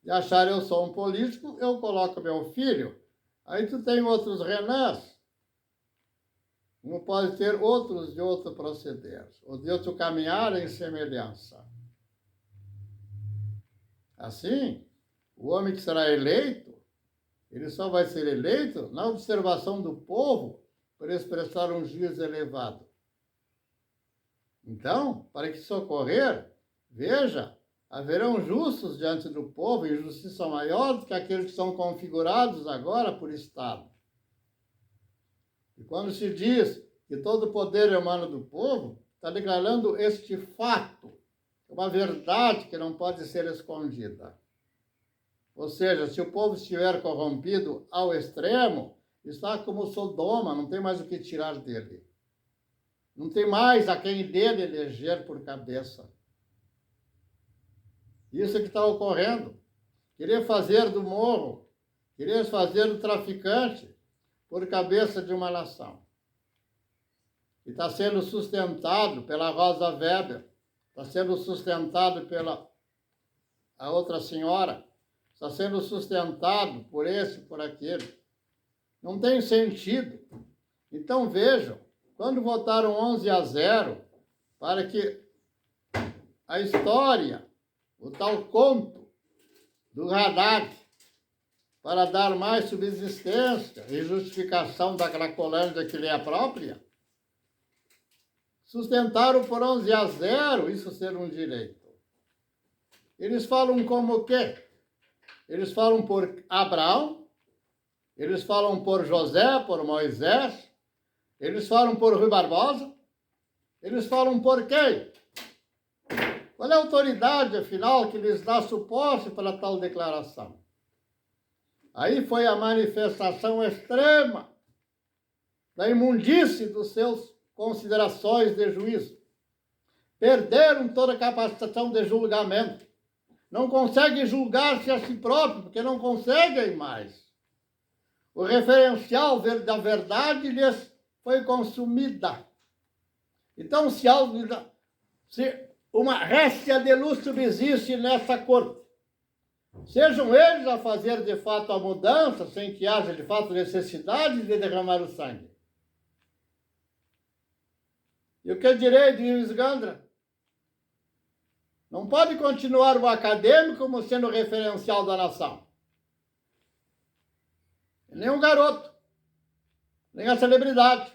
De achar eu sou um político, eu coloco meu filho. Aí tu tem outros Renás. Não pode ter outros de outro proceder, ou de outro caminhar em semelhança. Assim, O homem que será eleito, ele só vai ser eleito na observação do povo por expressar um juízo elevado. Então, para que isso ocorrer, veja, haverão justos diante do povo e justiça maior do que aqueles que são configurados agora por Estado. E quando se diz que todo o poder é humano do povo, está declarando este fato, uma verdade que não pode ser escondida. Ou seja, se o povo estiver corrompido ao extremo, está como Sodoma, não tem mais o que tirar dele. Não tem mais a quem dele eleger por cabeça. Isso é que está ocorrendo. Querer fazer do morro, querer fazer do traficante por cabeça de uma nação. E está sendo sustentado pela Rosa Weber, está sendo sustentado pela a outra senhora, está sendo sustentado por esse, por aquele. Não tem sentido. Então vejam, quando votaram 11-0 para que a história, o tal conto do Haddad, para dar mais subsistência e justificação da Cracolândia que lhe é própria, sustentaram por 11-0 isso ser um direito. Eles falam como o quê? Eles falam por Abraão, eles falam por José, por Moisés, eles falam por Rui Barbosa, eles falam por quem? Qual é a autoridade, afinal, que lhes dá suporte para tal declaração? Aí foi a manifestação extrema da imundície dos seus considerações de juízo. Perderam toda a capacitação de julgamento. Não conseguem julgar-se a si próprios, porque não conseguem mais. O referencial da verdade lhes foi consumida. Então, se uma réstia de luz subsiste nessa corte, sejam eles a fazer de fato a mudança, sem que haja de fato necessidade de derramar o sangue. E o que direi de Ives Gandra? Não pode continuar o acadêmico como sendo o referencial da nação. Nem o garoto, nem a celebridade.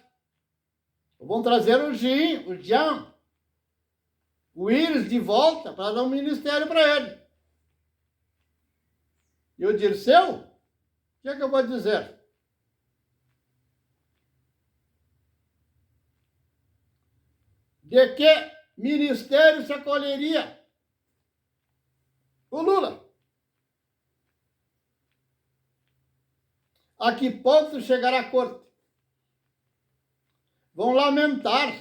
Vão trazer o Jean, o Iris de volta para dar um ministério para ele. E o Dirceu, o que é que eu vou dizer? De que ministério se acolheria o Lula? A que ponto chegará a corte? Vão lamentar,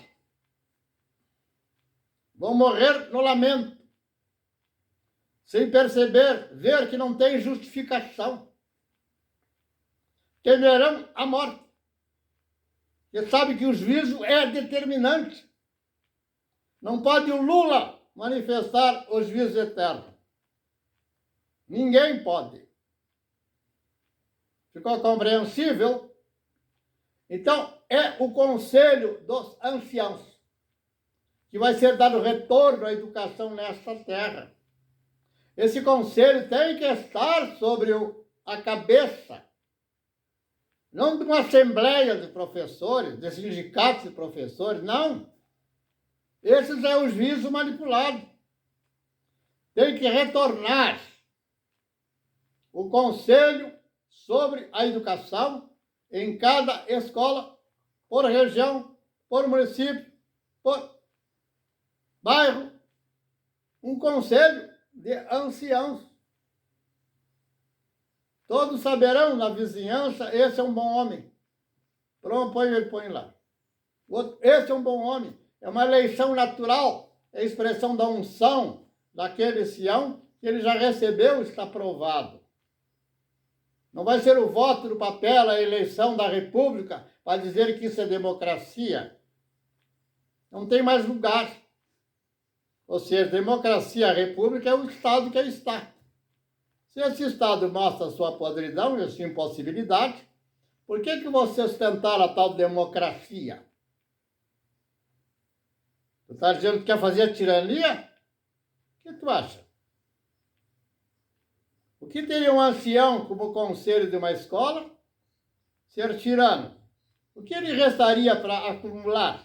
vão morrer no lamento, sem perceber, ver que não tem justificação. Temerão a morte, porque sabe que o juízo é determinante. Não pode o Lula manifestar o juízo eterno. Ninguém pode. Ficou compreensível? Então, é o conselho dos anciãos que vai ser dado retorno à educação nesta terra. Esse conselho tem que estar sobre a cabeça, não de uma assembleia de professores, de sindicatos de professores, não. Esse é o juízo manipulado. Tem que retornar o conselho sobre a educação em cada escola, por região, por município, por bairro, um conselho de anciãos. Todos saberão na vizinhança, esse é um bom homem. Pronto, ele põe lá. Esse é um bom homem. É uma eleição natural, é a expressão da unção daquele Sião que ele já recebeu, está provado. Não vai ser o voto do papel, a eleição da República, para dizer que isso é democracia. Não tem mais lugar. Ou seja, democracia, a República é o Estado que está. Se esse Estado mostra a sua podridão e a sua impossibilidade, por que vocês tentaram a tal democracia? Tu está dizendo que quer fazer tirania? O que tu acha? O que teria um ancião como conselho de uma escola? Ser tirano. O que lhe restaria para acumular?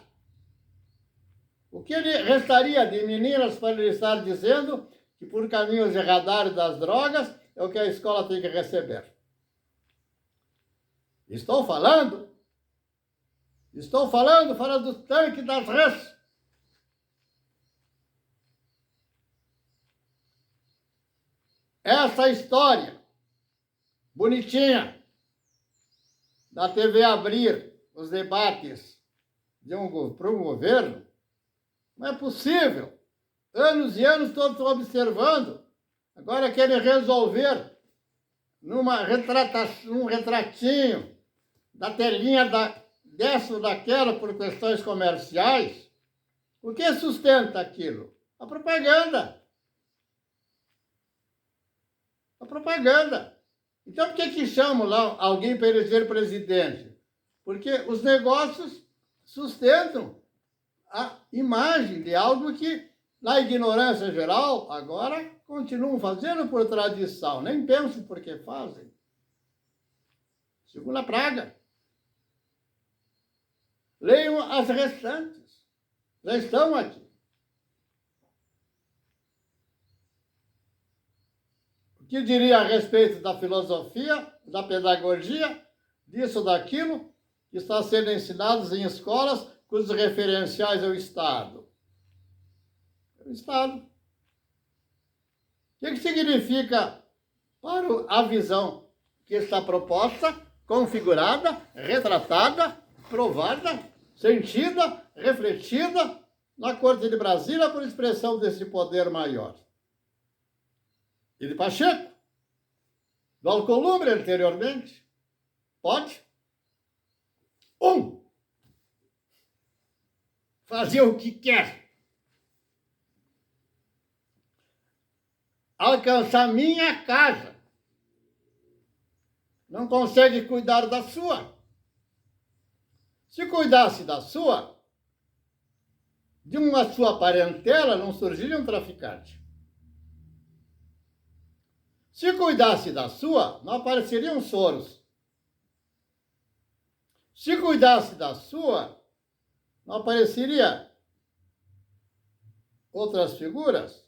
O que lhe restaria de meninas para lhe estar dizendo que por caminhos errados das drogas é o que a escola tem que receber? Estou falando do tanque das redes. Essa história bonitinha da TV abrir os debates para um governo, não é possível. Anos e anos todos estão observando. Agora querem resolver num retratinho da telinha dessa ou daquela por questões comerciais. O que sustenta aquilo? A propaganda. A propaganda. Então, por que chamam lá alguém para eleger presidente? Porque os negócios sustentam a imagem de algo que, na ignorância geral, agora continuam fazendo por tradição. Nem pensam por que fazem. Segunda praga. Leiam as restantes. Já estão aqui. O que diria a respeito da filosofia, da pedagogia, disso, daquilo, que está sendo ensinados em escolas cujos referenciais é o Estado? É o Estado. O que significa para a visão que está proposta, configurada, retratada, provada, sentida, refletida na Corte de Brasília por expressão desse poder maior? E de Pacheco, do Alcolumbre anteriormente, pode fazer o que quer, alcançar minha casa, não consegue cuidar da sua. Se cuidasse da sua, de uma sua parentela não surgiria um traficante. Se cuidasse da sua, não apareceriam Soros. Se cuidasse da sua, não apareceria outras figuras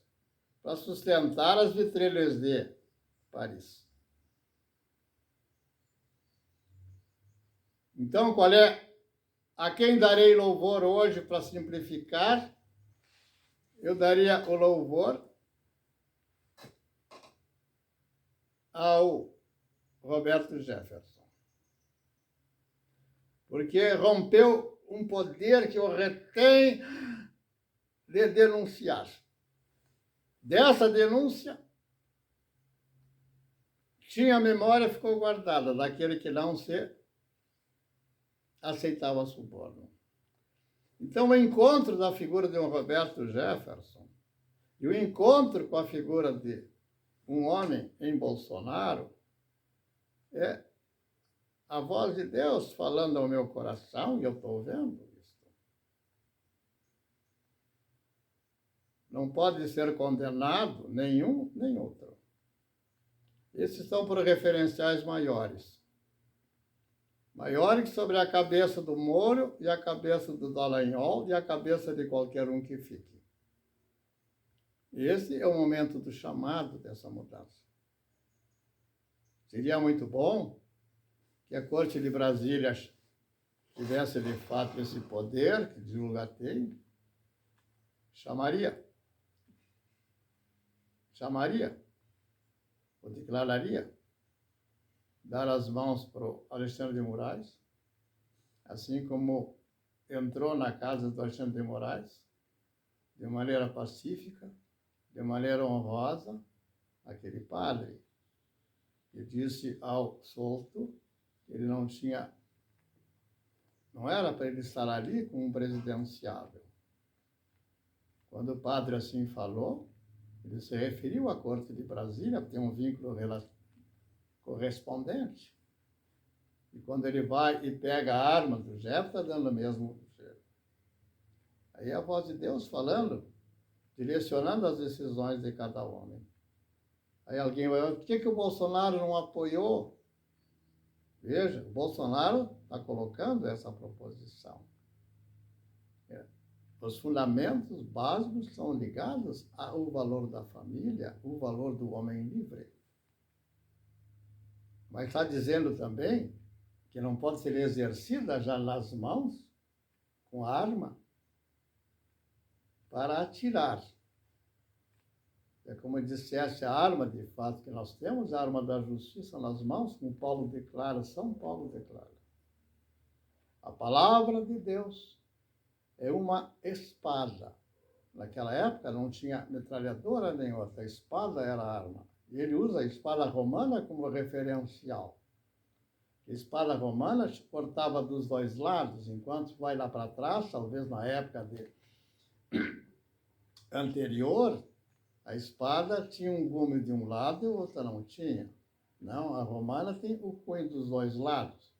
para sustentar as vitrines de Paris. Então, qual é? A quem darei louvor hoje para simplificar? Eu daria o louvor ao Roberto Jefferson. Porque rompeu um poder que o retém de denunciar. Dessa denúncia, tinha a memória, ficou guardada, daquele que não se aceitava suborno. Então, o encontro da figura de um Roberto Jefferson e o encontro com a figura de um homem em Bolsonaro é a voz de Deus falando ao meu coração, e eu estou vendo isso. Não pode ser condenado nenhum nem outro. Esses são por referenciais maiores. Maiores sobre a cabeça do Moro e a cabeça do Dallagnol e a cabeça de qualquer um que fique. Esse é o momento do chamado dessa mudança. Seria muito bom que a Corte de Brasília tivesse, de fato, esse poder, que julga tem, chamaria, ou declararia, dar as mãos para o Alexandre de Moraes, assim como entrou na casa do Alexandre de Moraes, de maneira pacífica, de maneira honrosa, aquele padre que disse ao solto que ele não era para ele estar ali como um presidenciável. Quando o padre assim falou, ele se referiu à Corte de Brasília, que tem um vínculo correspondente. E quando ele vai e pega a arma do Jefferson, está dando o mesmo cheiro. Aí é a voz de Deus falando, direcionando as decisões de cada homem. Aí alguém vai dizer, por que o Bolsonaro não apoiou? Veja, o Bolsonaro está colocando essa proposição. Os fundamentos básicos são ligados ao valor da família, o valor do homem livre. Mas está dizendo também que não pode ser exercida já nas mãos com arma para atirar. É como eu dissesse, a arma de fato que nós temos, a arma da justiça nas mãos, como Paulo declara, São Paulo declara. A palavra de Deus é uma espada. Naquela época não tinha metralhadora nem outra, a espada era a arma. E ele usa a espada romana como referencial. A espada romana cortava dos dois lados, enquanto vai lá para trás, talvez na época anterior, a espada tinha um gume de um lado e o outro não tinha. Não, a romana tem o punho dos dois lados.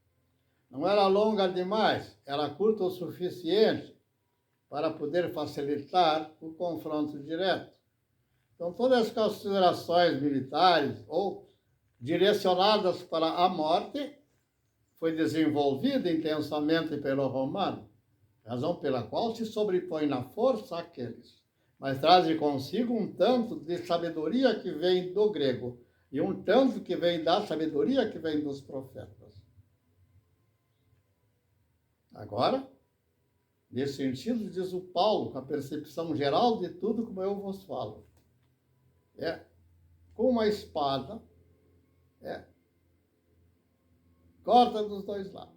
Não era longa demais, era curta o suficiente para poder facilitar o confronto direto. Então, todas as considerações militares ou direcionadas para a morte foi desenvolvida intensamente pelo romano, razão pela qual se sobrepõe na força aqueles, mas traz consigo um tanto de sabedoria que vem do grego e um tanto que vem da sabedoria que vem dos profetas. Agora, nesse sentido, diz o Paulo, com a percepção geral de tudo como eu vos falo. Com uma espada, corta dos dois lados.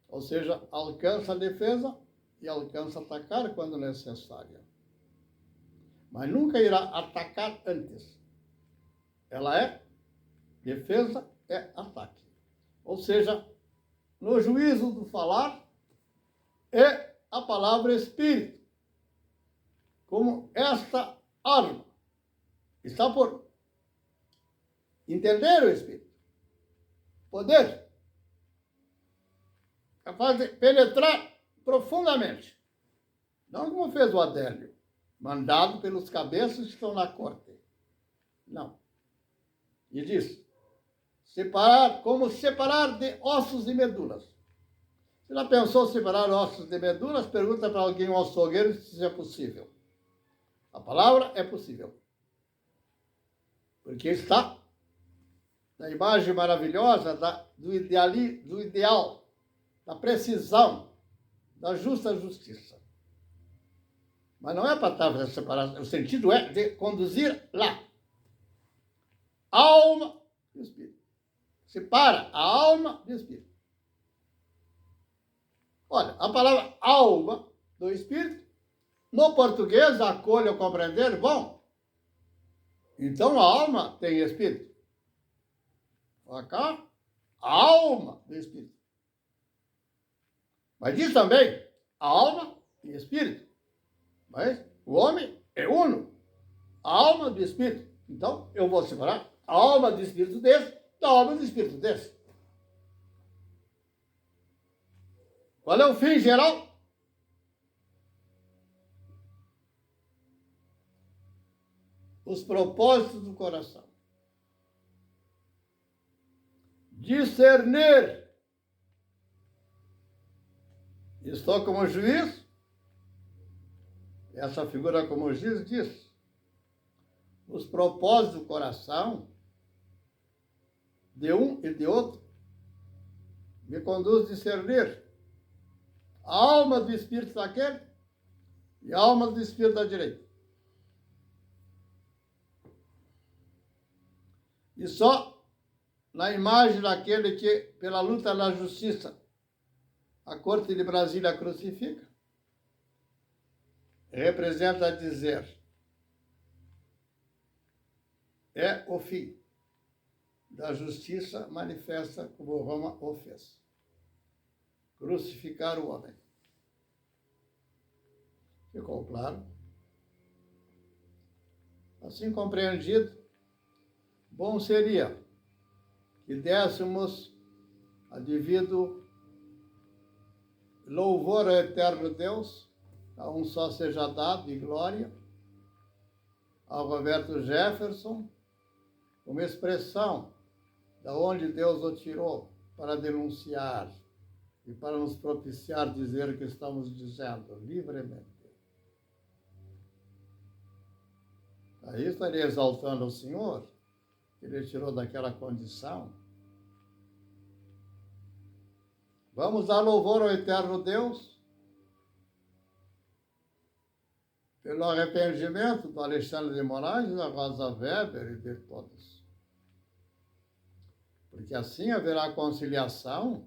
Ou seja, alcança a defesa e alcança atacar quando necessário. Mas nunca irá atacar antes. Ela é defesa, é ataque. Ou seja, no juízo do falar, é a palavra espírito, como esta arma. Está por entender o espírito. Poder. Capaz de penetrar profundamente. Não como fez o Adélio, mandado pelos cabeças que estão na corte. Não. E diz, como separar de ossos e medulas. Se já pensou separar ossos de medulas, pergunta para alguém, um açougueiro, se isso é possível. A palavra é possível. Porque está na imagem maravilhosa do ideal, da precisão, da justa justiça. Mas não é para estar fazendo separação, o sentido é de conduzir lá. Alma e espírito. Separa a alma do espírito. Olha, a palavra alma do espírito, no português, acolha ou compreender, bom. Então a alma tem espírito. Cá, a alma do espírito. Mas diz também, a alma e espírito. Mas o homem é uno. A alma do espírito. Então, eu vou separar a alma do espírito desse da alma do espírito desse. Qual é o fim geral? Os propósitos do coração. Discernir. Estou como juiz. Essa figura como juiz diz. Os propósitos do coração de um e de outro me conduz a discernir a alma do espírito daquele e a alma do espírito da direita. E só na imagem daquele que, pela luta na justiça, a Corte de Brasília crucifica, representa dizer, é o fim da justiça manifesta como Roma o fez. Crucificar o homem. Ficou claro? Assim compreendido, bom seria que dessemos a devido louvor ao eterno Deus, a um só seja dado e glória, ao Roberto Jefferson uma expressão da onde Deus o tirou para denunciar e para nos propiciar dizer o que estamos dizendo livremente. Aí estaria exaltando o Senhor, que Ele tirou daquela condição. Vamos dar louvor ao eterno Deus pelo arrependimento do Alexandre de Moraes, da Rosa Weber e de todos. Porque assim haverá conciliação,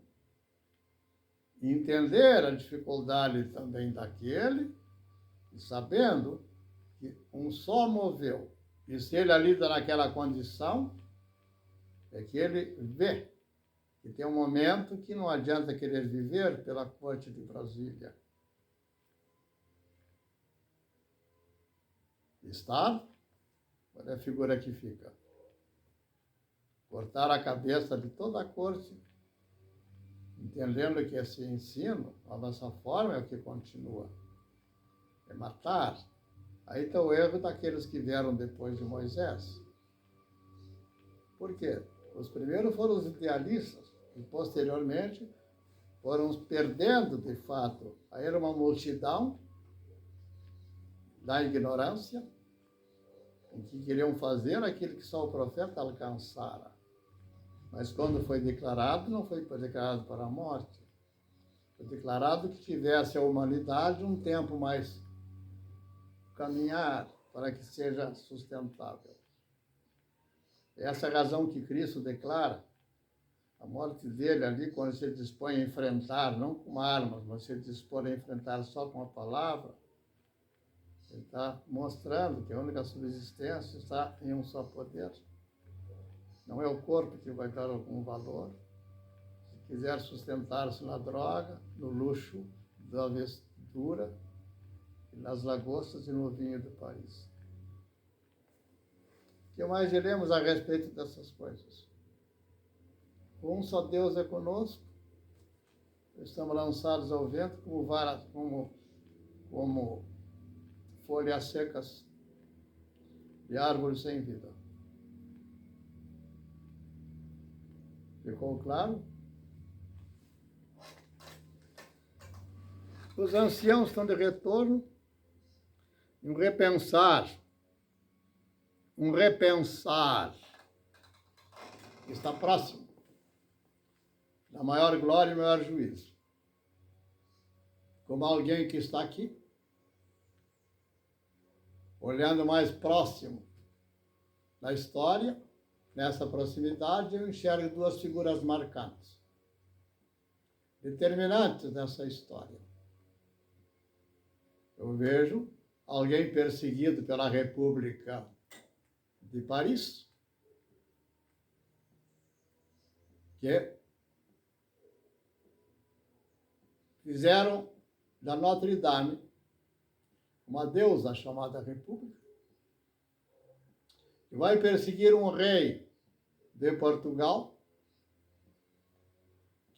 e entender a dificuldade também daquele, e sabendo que um só moveu. E se ele ali está naquela condição, é que ele vê que tem um momento que não adianta querer viver pela corte de Brasília. Estar, olha a figura que fica. Cortar a cabeça de toda a corte, entendendo que esse ensino, a nossa forma é o que continua. É matar. Aí está o erro daqueles que vieram depois de Moisés. Por quê? Os primeiros foram os idealistas, e posteriormente foram perdendo, de fato. Aí era uma multidão da ignorância, em que queriam fazer aquilo que só o profeta alcançara. Mas quando foi declarado, não foi declarado para a morte. Foi declarado que tivesse a humanidade um tempo mais caminhar para que seja sustentável. Essa é a razão que Cristo declara a morte dele ali, quando se dispõe a enfrentar, não com armas, mas se dispõe a enfrentar só com a palavra. Ele está mostrando que a única subsistência está em um só poder. Não é o corpo que vai dar algum valor. Se quiser sustentar-se na droga, no luxo da vestura, nas lagostas e no vinho do país. O que mais diremos a respeito dessas coisas? Um só Deus é conosco. Estamos lançados ao vento como folhas secas de árvores sem vida. Ficou claro? Os anciãos estão de retorno. Um repensar está próximo da maior glória e maior juízo. Como alguém que está aqui, olhando mais próximo da história, nessa proximidade, eu enxergo duas figuras marcantes, determinantes dessa história. Eu vejo alguém perseguido pela República de Paris, que fizeram da Notre Dame uma deusa chamada República, que vai perseguir um rei de Portugal,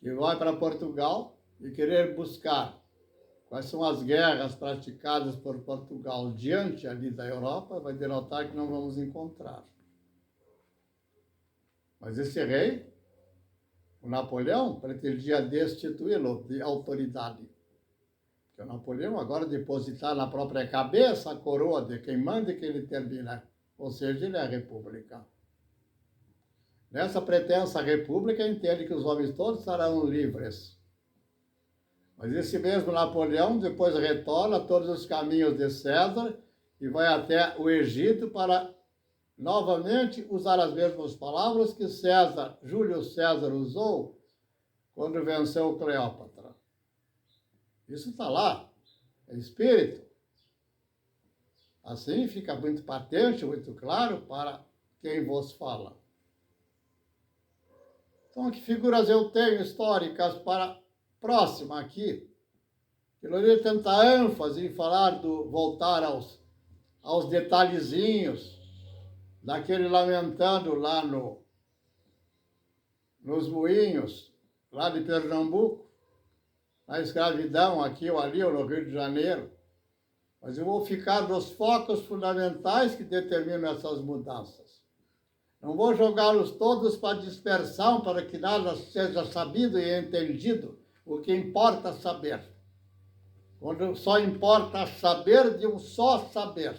que vai para Portugal e querer buscar quais são as guerras praticadas por Portugal diante ali da Europa, vai denotar que não vamos encontrar. Mas esse rei, o Napoleão, pretendia destituí-lo de autoridade. Porque o Napoleão agora depositar na própria cabeça a coroa de quem manda e quem ele termina. Ou seja, ele é a república. Nessa pretensa república, entende que os homens todos serão livres. Mas esse mesmo Napoleão depois retorna todos os caminhos de César e vai até o Egito para novamente usar as mesmas palavras que Júlio César usou quando venceu Cleópatra. Isso está lá, é espírito. Assim fica muito patente, muito claro para quem vos fala. Então, que figuras eu tenho históricas para próxima aqui? Eu iria tentar ênfase em falar voltar aos detalhezinhos daquele lamentando lá nos moinhos, lá de Pernambuco, na escravidão aqui ou ali, ou no Rio de Janeiro. Mas eu vou ficar nos focos fundamentais que determinam essas mudanças. Não vou jogá-los todos para dispersão, para que nada seja sabido e entendido. O que importa é saber. Quando só importa saber de um só saber.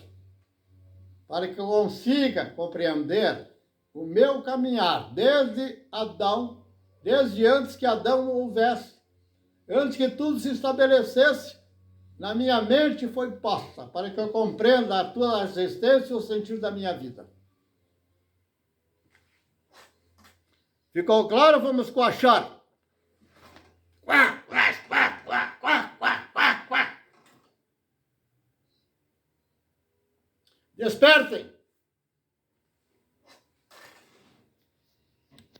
Para que eu consiga compreender o meu caminhar desde Adão, desde antes que Adão houvesse, antes que tudo se estabelecesse, na minha mente foi posta, para que eu compreenda a tua existência e o sentido da minha vida. Ficou claro? Vamos coachar. Quá, quá, quá, quá, quá, quá, quá, quá. Despertem!